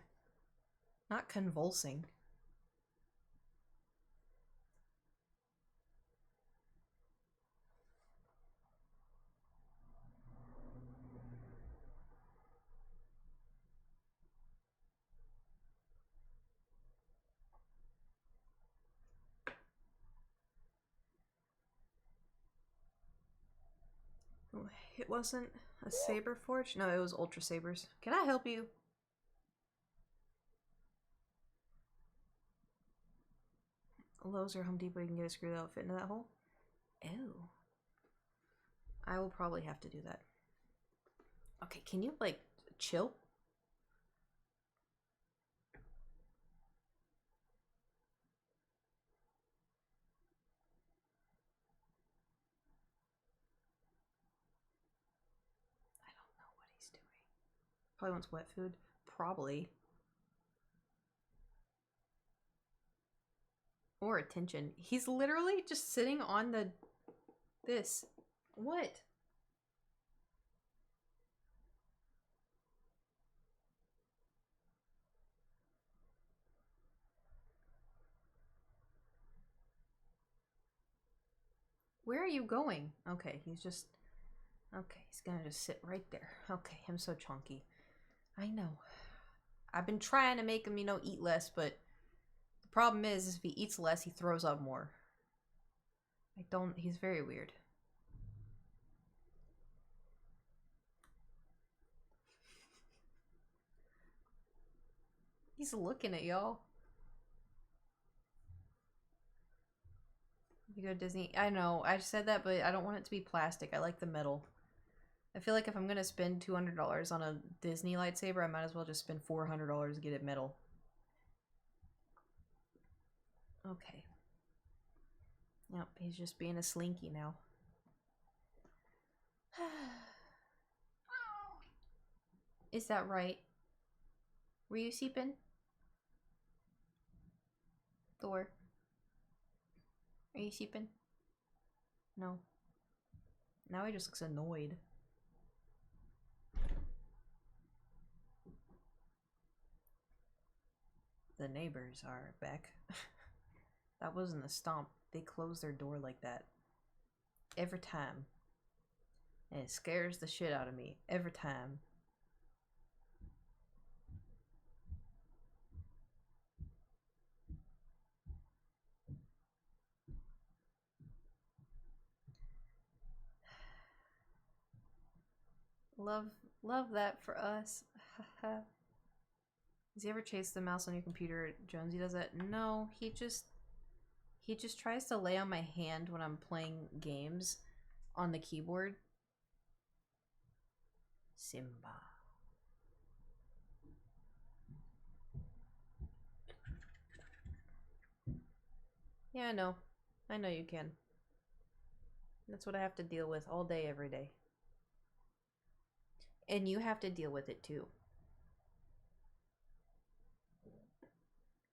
Not convulsing. it wasn't a Saber Forge? No, it was Ultra Sabers. Can I help you? Lowe's or Home Depot, you can get a screw that'll fit into that hole. Ew. I will probably have to do that. Okay, can you, like, chill? I don't know what he's doing. Probably wants wet food. Probably. Or attention. He's literally just sitting on the... this. What? Where are you going? Okay, he's just... okay, he's gonna just sit right there. Okay, I'm so chunky. I know. I've been trying to make him, you know, eat less, but the problem is if he eats less, he throws up more. He's very weird. He's looking at y'all. You go to Disney. I know, I said that, but I don't want it to be plastic. I like the metal. I feel like if I'm gonna spend $200 on a Disney lightsaber, I might as well just spend $400 to get it metal. Okay. Yep, he's just being a slinky now. Is that right? Were you sleeping? Thor? Are you sleeping? No. Now he just looks annoyed. The neighbors are back. That wasn't a stomp. They close their door like that. Every time. And it scares the shit out of me. Every time. Love that for us. Has he ever chased the mouse on your computer? Jonesy does that? No, he just tries to lay on my hand when I'm playing games on the keyboard. Simba. Yeah, I know. I know you can. That's what I have to deal with all day, every day. And you have to deal with it too.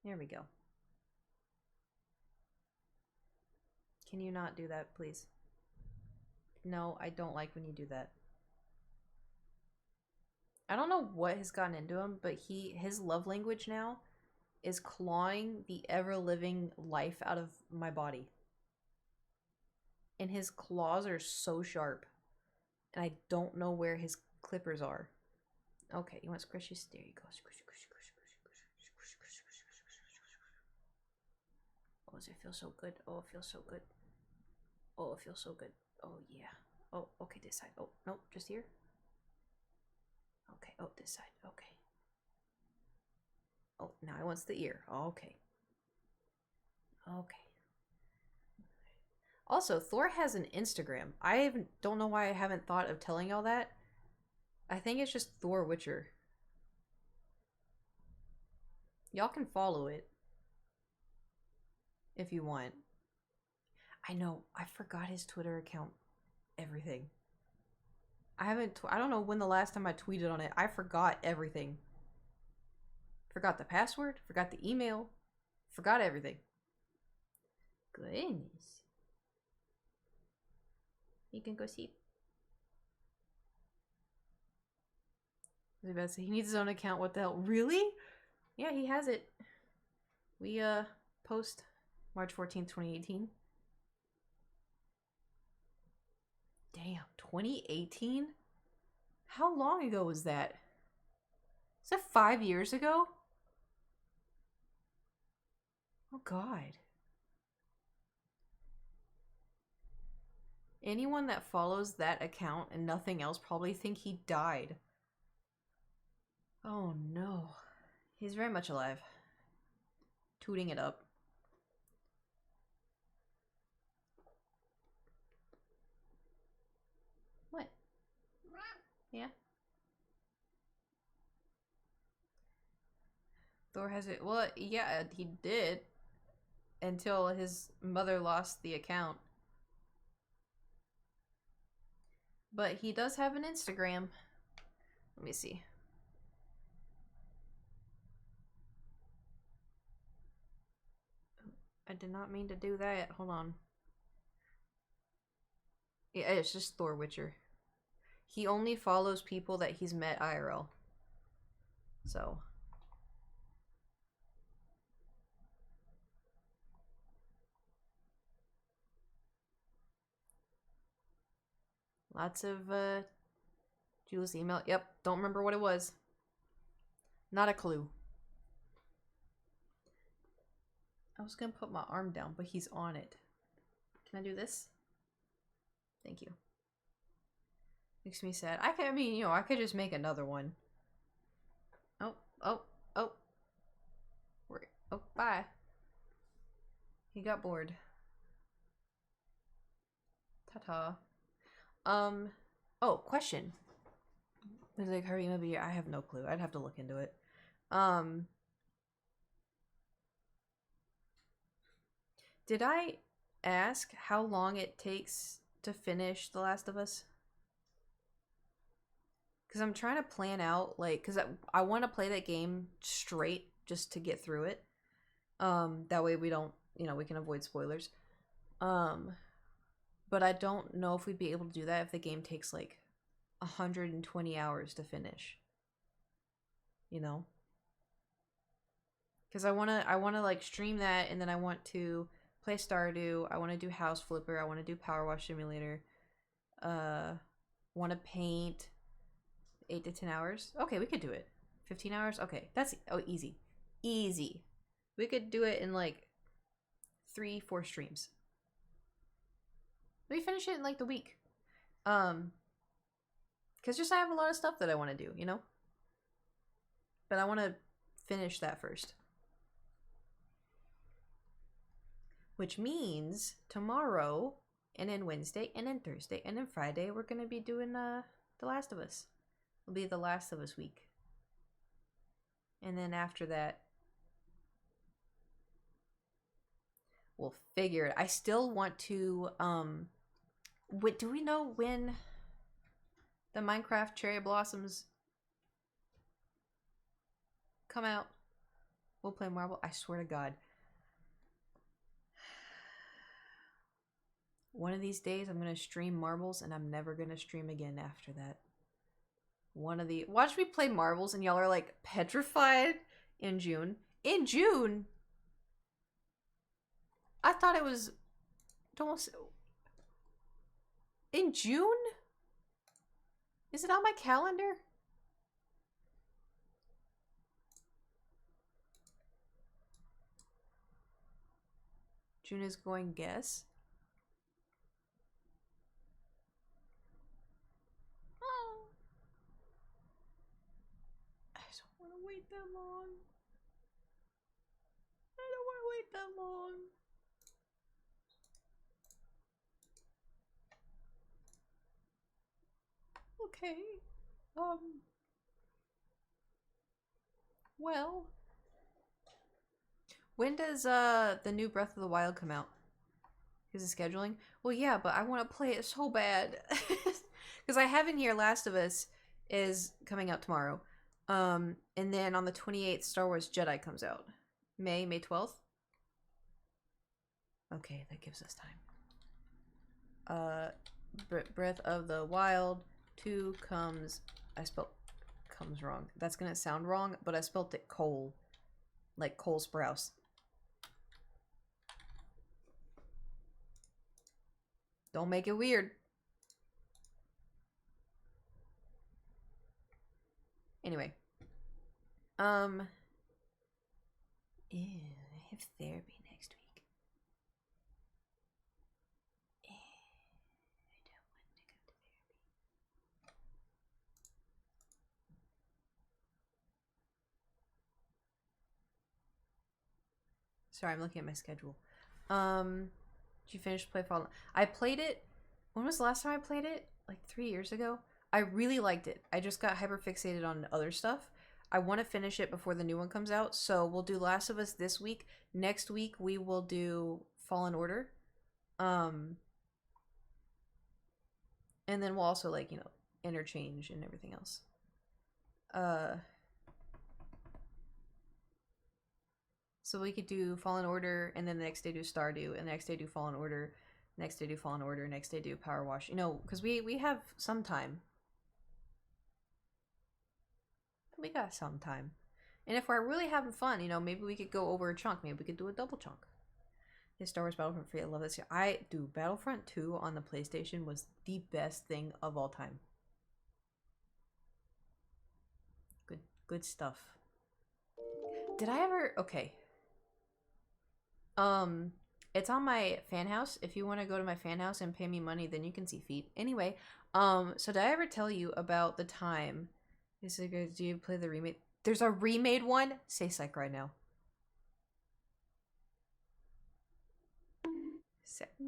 There we go. Can you not do that, please? No, I don't like when you do that. I don't know what has gotten into him, but his love language now is clawing the ever-living life out of my body. And his claws are so sharp. And I don't know where his clippers are. Okay, you want squishies? There you go. Squish, squish, squish, squish, squish, squish, squish, squish, squish, squish, squish. Oh, does it feel so good? Oh, it feels so good. Oh, it feels so good. Oh, yeah. Oh, okay, this side. Oh, nope, just here. Okay, oh, this side. Okay. Oh, now he wants the ear. Oh, okay. Okay. Also, Thor has an Instagram. Don't know why I haven't thought of telling y'all that. I think it's just Thor Witcher. Y'all can follow it if you want. I know, I forgot his Twitter account. Everything. I don't know when the last time I tweeted on it. I forgot everything. Forgot the password, forgot the email, forgot everything. Goodness. You can go see. I was about to say, he needs his own account. What the hell? Really? Yeah, he has it. We post March 14th, 2018. Damn, 2018? How long ago was that? Is that 5 years ago? Oh god. Anyone that follows that account and nothing else probably think he died. Oh no. He's very much alive. Tooting it up. What? Yeah. Thor has it. Well, yeah, he did. Until his mother lost the account. But he does have an Instagram. Let me see. I did not mean to do that. Hold on. Yeah, it's just Thor Witcher. He only follows people that he's met IRL. So. Lots of Julie's email. Yep, don't remember what it was. Not a clue. I was gonna put my arm down, but he's on it. Can I do this? Thank you. Makes me sad. I mean, you know, I could just make another one. Oh. Oh, bye. He got bored. Ta-ta. Oh, question. Is it Harry maybe? I have no clue. I'd have to look into it. Did I ask how long it takes to finish The Last of Us? Because I'm trying to plan out, like, because I want to play that game straight just to get through it. That way we don't, you know, we can avoid spoilers. But I don't know if we'd be able to do that if the game takes like 120 hours to finish. You know? Because I wanna like stream that, and then I want to play Stardew. I want to do House Flipper. I want to do Power Wash Simulator. Want to paint. 8 to 10 hours. Okay, we could do it. 15 hours. Okay, that's easy. Easy. We could do it in like 3-4 streams. We finish it in like the week. Because just I have a lot of stuff that I want to do, you know? But I want to finish that first. Which means tomorrow, and then Wednesday, and then Thursday, and then Friday, we're going to be doing The Last of Us. It'll be The Last of Us week. And then after that, we'll figure it. I still want to, do we know when the Minecraft Cherry Blossoms come out? We'll play Marble. I swear to God. One of these days, I'm going to stream Marbles, and I'm never going to stream again after that. Watch me play Marbles, and y'all are, like, petrified in June. In June? I thought it was... In June? Is it on my calendar? June is going guess. Oh. I don't want to wait that long. I don't want to wait that long. Okay. Well. When does the new Breath of the Wild come out? Is it scheduling? Well, yeah, but I want to play it so bad. Because I have in here Last of Us is coming out tomorrow. And then on the 28th, Star Wars Jedi comes out. May 12th? Okay, that gives us time. Breath of the Wild 2 comes... I spelled comes wrong. That's gonna sound wrong, but I spelled it Cole. Like Cole Sprouse. Don't make it weird. Anyway. I have therapy next week. Sorry, I'm looking at my schedule. Did you finish play Fallen? I played it. When was the last time I played it? Like 3 years ago. I really liked it. I just got hyper fixated on other stuff. I want to finish it before the new one comes out, so we'll do Last of Us this week. Next week we will do Fallen Order. And then we'll also, like, you know, interchange and everything else. So we could do Fallen Order, and then the next day do Stardew, and the next day do Fallen Order, next day do Fallen Order, next day do Power Wash. You know, because we have some time. We got some time. And if we're really having fun, you know, maybe we could go over a chunk. Maybe we could do a double chunk. Yeah, Star Wars Battlefront 3, I love this. Dude, Battlefront 2 on the PlayStation was the best thing of all time. Good stuff. Did I ever... Okay. It's on my fan house. If you want to go to my fan house and pay me money, then you can see feet. Anyway, so did I ever tell you about the time... Is it good? Do you play the remake? There's a remade one? Say psych right now.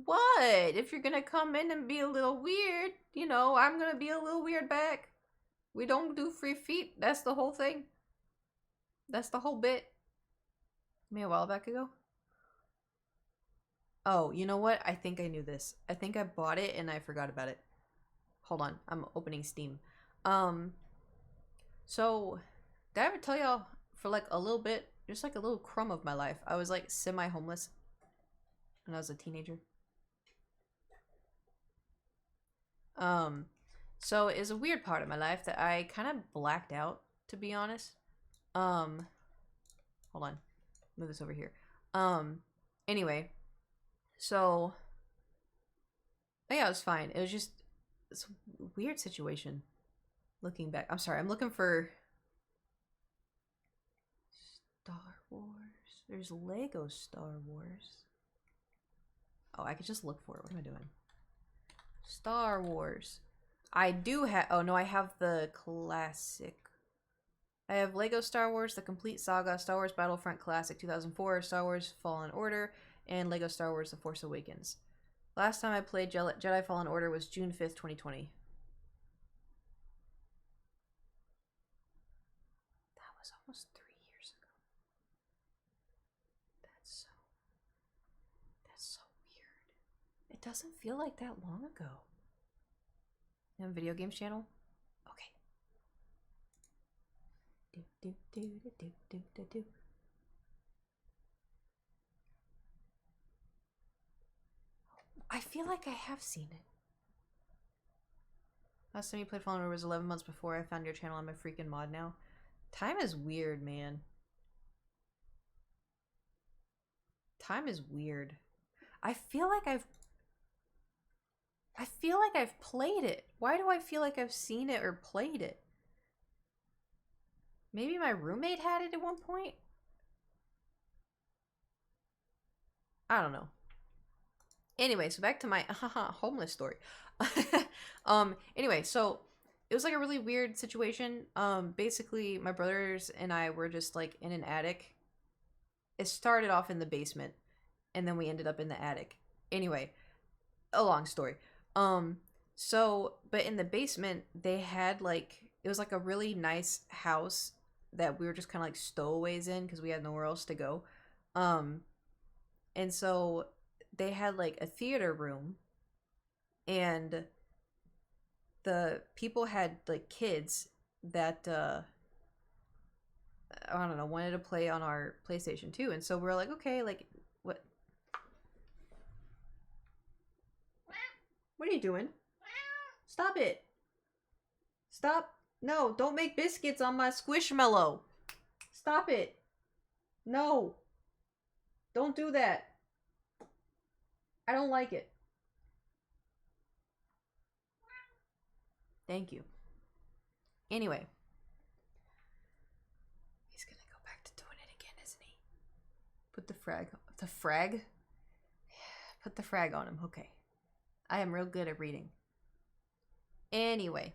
What? If you're gonna come in and be a little weird, you know, I'm gonna be a little weird back. We don't do free feet. That's the whole thing. That's the whole bit. Maybe a while back ago. Oh, you know what? I think I knew this. I think I bought it and I forgot about it. Hold on. I'm opening Steam. So, did I ever tell y'all for like a little bit, just like a little crumb of my life, I was like semi-homeless when I was a teenager? So it's a weird part of my life that I kind of blacked out, to be honest. Hold on. Move this over here. Anyway. So, yeah, it was fine. It was just, it's a weird situation. Looking back. I'm sorry, I'm looking for Star Wars. There's Lego Star Wars. Oh, I could just look for it. What am I doing? Star Wars. I do have... Oh, no, I have the classic. I have Lego Star Wars, The Complete Saga, Star Wars Battlefront Classic 2004, Star Wars Fallen Order, and Lego Star Wars The Force Awakens. Last time I played Jedi Fallen Order was June 5th, 2020. Almost 3 years ago. That's so weird. It doesn't feel like that long ago. You have a video games channel? Okay. I feel like I have seen it. Last time you played Fallen Order was 11 months before I found your channel. I'm a freaking mod now. Time is weird, man. Time is weird. I feel like I've played it. Why do I feel like I've seen it or played it? Maybe my roommate had it at one point? I don't know. Anyway, so back to my homeless story. Anyway, so it was like a really weird situation. Basically, my brothers and I were just like in an attic. It started off in the basement, and then we ended up in the attic. Anyway, a long story. But in the basement, they had like, it was like a really nice house that we were just kind of like stowaways in because we had nowhere else to go. And so they had like a theater room, and the people had like kids that I don't know, wanted to play on our PlayStation 2, and so we're like, okay, like what are you doing? Stop it. Stop. No, don't make biscuits on my Squishmallow. Stop it. No. Don't do that. I don't like it. Thank you. Anyway. He's gonna go back to doing it again, isn't he? Put the frag. The frag? Put the frag on him. Okay. I am real good at reading. Anyway.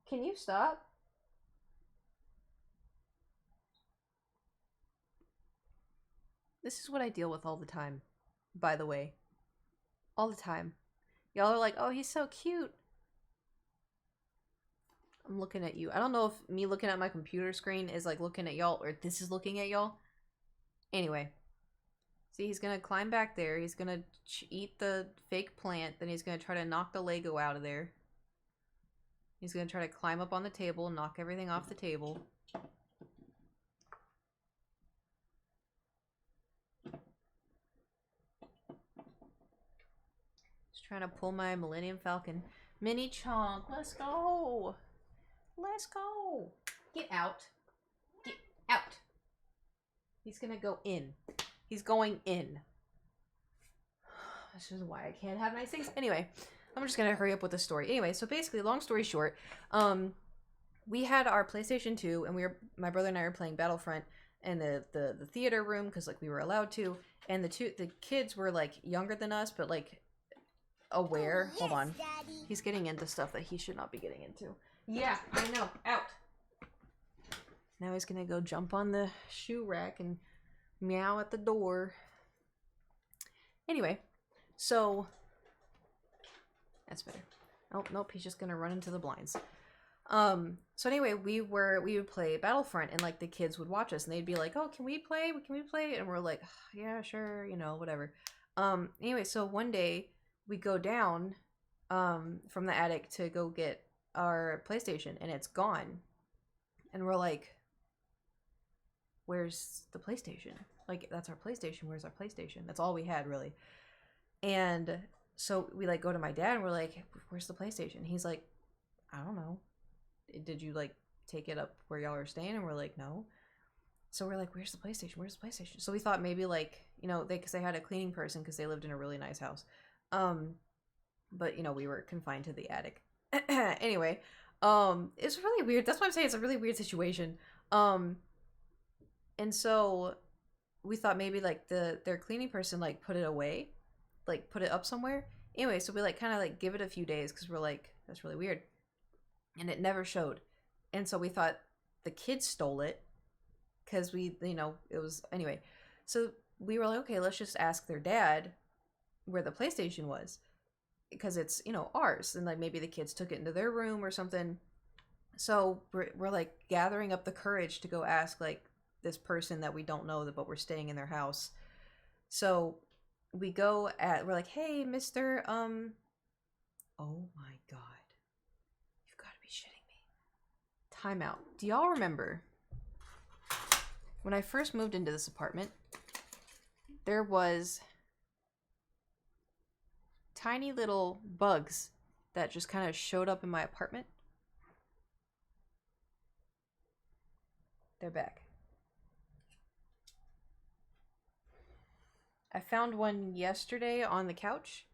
Can you stop? This is what I deal with all the time, by the way. All the time. Y'all are like, oh, he's so cute. I'm looking at you. I don't know if me looking at my computer screen is like looking at y'all or this is looking at y'all. Anyway. See, he's gonna climb back there. He's gonna eat the fake plant. Then he's gonna try to knock the Lego out of there. He's gonna try to climb up on the table and knock everything off the table. Just trying to pull my Millennium Falcon. Mini Chonk, let's go! Let's go! Get out. Get out! He's gonna go in. He's going in. This is why I can't have nice things. Anyway, I'm just gonna hurry up with the story. Anyway, so basically, long story short, we had our PlayStation 2, and my brother and I were playing Battlefront in the theater room because like we were allowed to, and the kids were like younger than us, but like aware. Hold on, Daddy. he's getting into stuff that he should not be getting into. Yeah, I know. Out. Now he's gonna go jump on the shoe rack and meow at the door. Anyway, so that's better. Oh nope, he's just gonna run into the blinds. So anyway, we would play Battlefront, and like the kids would watch us, and they'd be like, "Oh, can we play? Can we play?" And we're like, "Yeah, sure, you know, whatever." Anyway, so one day we go down from the attic to go get our PlayStation, and it's gone, and we're like, where's the PlayStation? Like, that's our PlayStation. Where's our PlayStation? That's all we had, really. And so we like go to my dad and we're like, where's the PlayStation? He's like, I don't know. Did you like take it up where y'all are staying? And we're like, no. So we're like, where's the PlayStation? Where's the PlayStation? So we thought maybe like, you know, because they had a cleaning person because they lived in a really nice house. But you know, we were confined to the attic. Anyway, it's really weird. That's why I'm saying it's a really weird situation. And so we thought maybe like their cleaning person like put it away, like put it up somewhere. Anyway, so we like kind of like give it a few days because we're like, that's really weird. And it never showed. And so we thought the kids stole it because we, you know, it was, anyway. So we were like, okay, let's just ask their dad where the PlayStation was because it's, you know, ours. And like maybe the kids took it into their room or something. So we're like gathering up the courage to go ask like this person that we don't know, but we're staying in their house. So we're like, hey, Mr. Oh my God. You've got to be shitting me. Timeout. Do y'all remember when I first moved into this apartment, there was tiny little bugs that just kind of showed up in my apartment? They're back. I found one yesterday on the couch,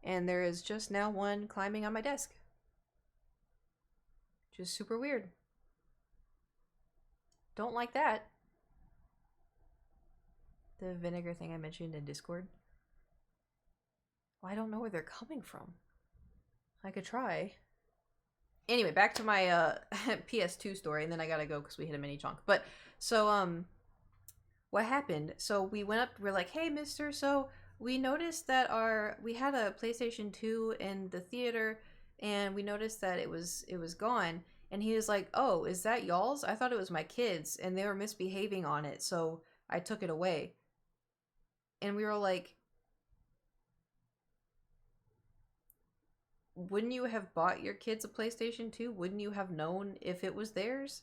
and there is just now one climbing on my desk. Just super weird. Don't like that. The vinegar thing I mentioned in Discord. Well, I don't know where they're coming from. I could try. Anyway, back to my PS2 story, and then I gotta go because we hit a mini chunk. But, so, what happened? So we went up, we're like, hey, mister, so we noticed that we had a PlayStation 2 in the theater, and we noticed that it was gone. And he was like, oh, is that y'all's? I thought it was my kids, and they were misbehaving on it, so I took it away. And we were like, wouldn't you have bought your kids a PlayStation 2? Wouldn't you have known if it was theirs?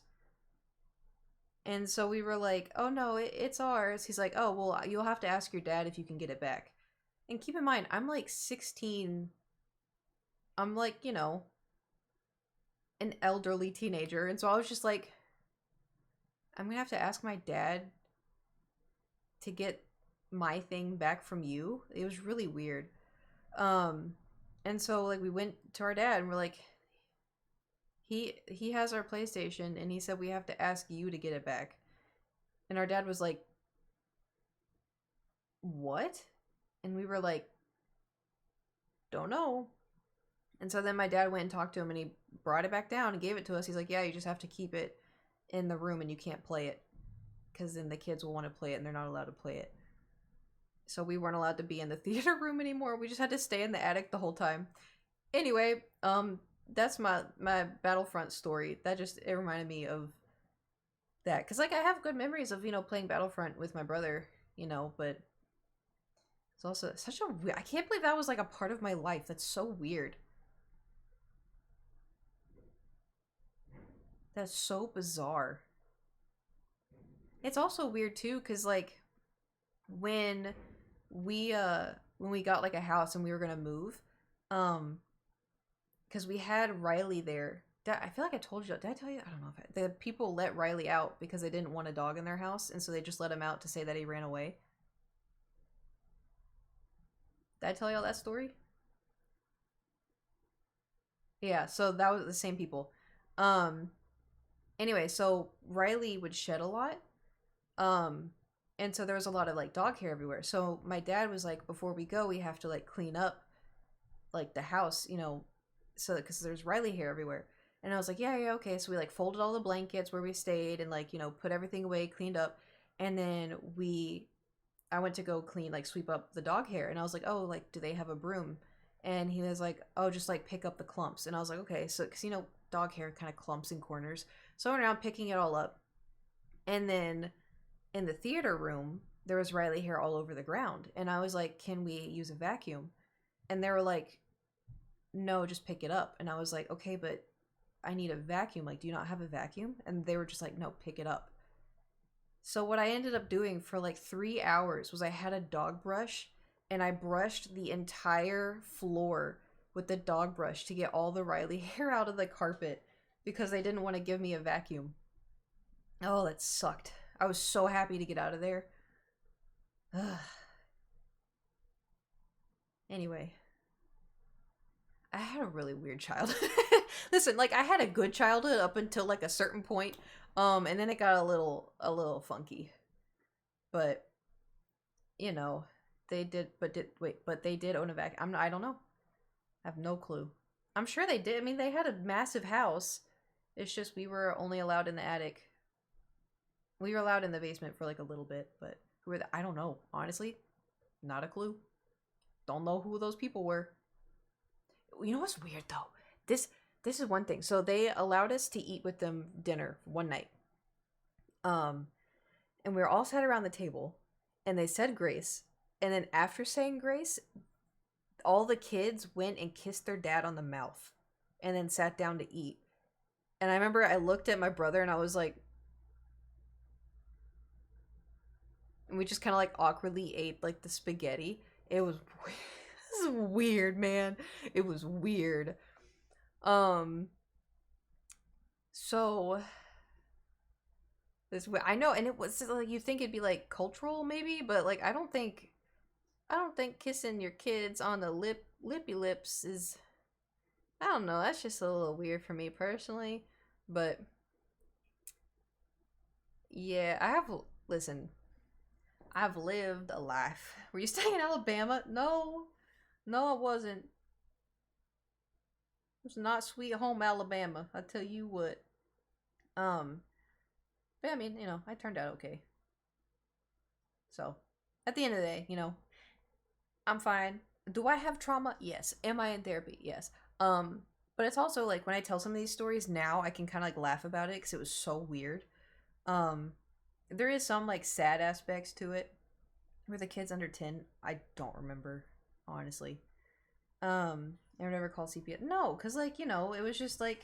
And so we were like, oh no, it's ours. He's like, oh, well, you'll have to ask your dad if you can get it back. And keep in mind, I'm like 16. I'm like, you know, an elderly teenager. And so I was just like, I'm gonna have to ask my dad to get my thing back from you. It was really weird. And so like we went to our dad and we're like, he has our PlayStation and he said we have to ask you to get it back. And our dad was like, what? And we were like, don't know. And so then my dad went and talked to him, and he brought it back down and gave it to us. He's like, yeah, you just have to keep it in the room and you can't play it, because then the kids will want to play it and they're not allowed to play it. So we weren't allowed to be in the theater room anymore. We just had to stay in the attic the whole time. Anyway, that's my Battlefront story. It reminded me of that, because like I have good memories of, you know, playing Battlefront with my brother, you know, but it's also such a I can't believe that was like a part of my life. That's so weird. That's so bizarre. It's also weird too, because like when we got like a house and we were gonna move, because we had Riley there. I feel like I told you. Did I tell you? I don't know if the people let Riley out because they didn't want a dog in their house, and so they just let him out to say that he ran away. Did I tell y'all that story? Yeah, so that was the same people. Anyway, so Riley would shed a lot. And so there was a lot of like dog hair everywhere. So my dad was like, before we go, we have to like clean up like the house, you know, so because there's Riley hair everywhere. And I was like, yeah, okay. So we like folded all the blankets where we stayed and like, you know, put everything away, cleaned up. And then I went to go clean, like sweep up the dog hair. And I was like, oh, like, do they have a broom? And he was like, oh, just like pick up the clumps. And I was like, okay. So, cause you know, dog hair kind of clumps in corners. So I went around picking it all up. And then in the theater room, there was Riley hair all over the ground. And I was like, can we use a vacuum? And they were like, no, just pick it up. And I was like, okay, but I need a vacuum. Like, do you not have a vacuum? And they were just like, no, pick it up. So what I ended up doing for like 3 hours was I had a dog brush and I brushed the entire floor with the dog brush to get all the Riley hair out of the carpet because they didn't want to give me a vacuum. Oh, that sucked. I was so happy to get out of there. Ugh. Anyway, I had a really weird childhood. Listen, like I had a good childhood up until like a certain point, and then it got a little funky. But you know, they did own a vacuum. I don't know. I have no clue. I'm sure they did. I mean, they had a massive house. It's just we were only allowed in the attic. We were allowed in the basement for like a little bit, but I don't know. Honestly, not a clue. Don't know who those people were. You know what's weird though? This is one thing. So they allowed us to eat with them dinner one night. And we were all sat around the table and they said grace. And then after saying grace, all the kids went and kissed their dad on the mouth and then sat down to eat. And I remember I looked at my brother and I was like, and we just kind of like awkwardly ate like the spaghetti. It was weird, man. It was weird. So this I know, and it was like you think it'd be like cultural maybe, but like I don't think kissing your kids on the lippy lips is, I don't know, that's just a little weird for me personally. But yeah, I've lived a life. Were you staying in Alabama? No, I wasn't. It was not sweet home Alabama, I tell you what. But I mean, you know, I turned out okay. So, at the end of the day, you know, I'm fine. Do I have trauma? Yes. Am I in therapy? Yes. But it's also like when I tell some of these stories now, I can kind of like laugh about it because it was so weird. There is some like sad aspects to it. Were the kids under 10? I don't remember, honestly. I would never call CPS. No, because like, you know, it was just like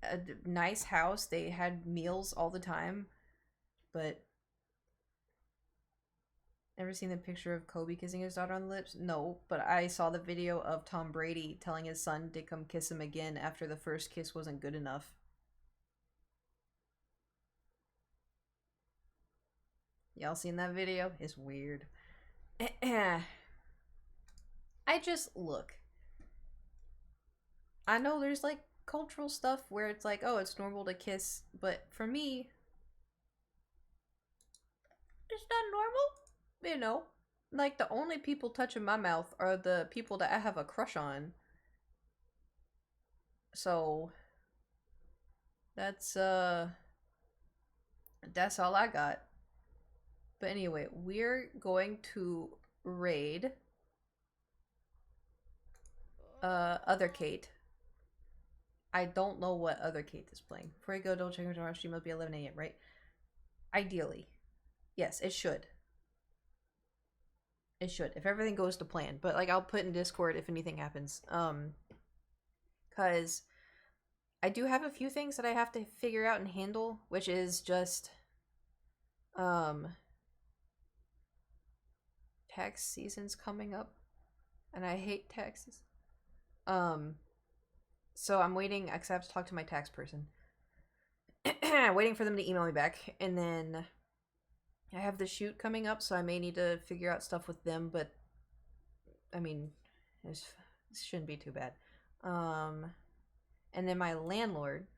a nice house. They had meals all the time. But ever seen the picture of Kobe kissing his daughter on the lips? No, but I saw the video of Tom Brady telling his son to come kiss him again after the first kiss wasn't good enough. Y'all seen that video? It's weird. I just, look. I know there's like cultural stuff where it's like, oh, it's normal to kiss, but for me, it's not normal. You know, like the only people touching my mouth are the people that I have a crush on. So that's all I got. But anyway, we're going to raid other Kate. I don't know what other Kate is playing. Before I go, don't check her tomorrow. Stream must be 11 a.m., right? Ideally. Yes, it should. It should, if everything goes to plan. But like, I'll put in Discord if anything happens. Cause I do have a few things that I have to figure out and handle, which is just tax season's coming up, and I hate taxes. So I'm waiting, because I have to talk to my tax person. Waiting for them to email me back, and then I have the shoot coming up, so I may need to figure out stuff with them, but I mean, this shouldn't be too bad. And then my landlord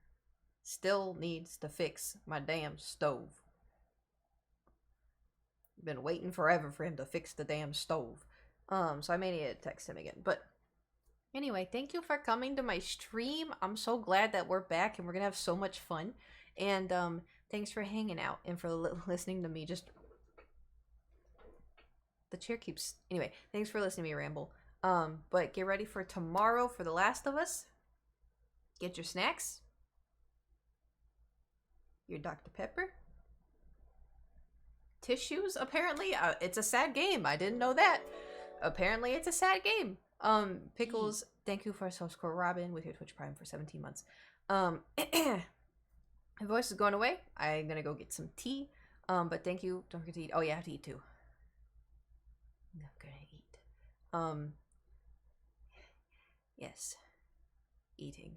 still needs to fix my damn stove. Been waiting forever for him to fix the damn stove. So I may need to text him again. But anyway, thank you for coming to my stream. I'm so glad that we're back and we're gonna have so much fun. And thanks for hanging out and for listening to me just... The chair keeps... Anyway, thanks for listening to me ramble. But get ready for tomorrow for The Last of Us. Get your snacks. Your Dr. Pepper. Tissues, apparently. It's a sad game. I didn't know that. Apparently, it's a sad game. Pickles, thank you for subscribing with your Twitch Prime for 17 months. My voice is going away. I'm gonna go get some tea. But thank you. Don't forget to eat. Oh, yeah, I have to eat too. I'm gonna eat. Yes. Eating.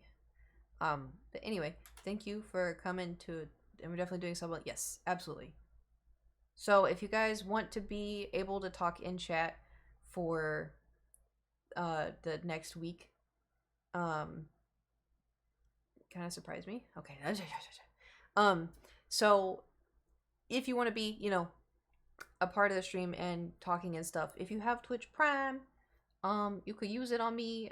But anyway, thank you for coming to... And we're definitely doing something. Yes, absolutely. So if you guys want to be able to talk in chat for the next week, kind of surprised me. Okay. So if you want to be, you know, a part of the stream and talking and stuff, if you have Twitch Prime, you could use it on me.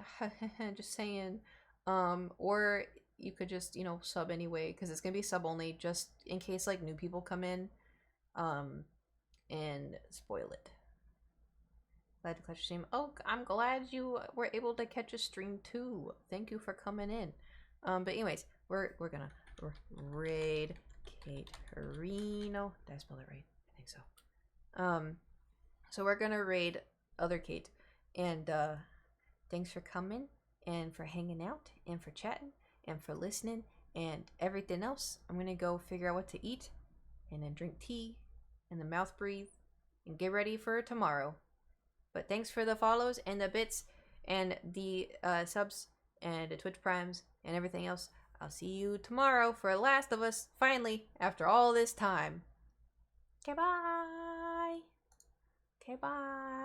Just saying. Or you could just, you know, sub anyway, because it's gonna be sub only, just in case like new people come in and spoil it. Glad to catch a stream. Oh, I'm glad you were able to catch a stream too. Thank you for coming in. But anyways, we're gonna raid Kate Reno. Did I spell it right? I think so. So we're gonna raid other Kate, and thanks for coming and for hanging out and for chatting and for listening and everything else. I'm gonna go figure out what to eat and then drink tea and the mouth breathe and get ready for tomorrow. But thanks for the follows and the bits and the subs and the Twitch Primes and everything else. I'll see you tomorrow for Last of Us, finally, after all this time. Okay, bye. Okay, bye.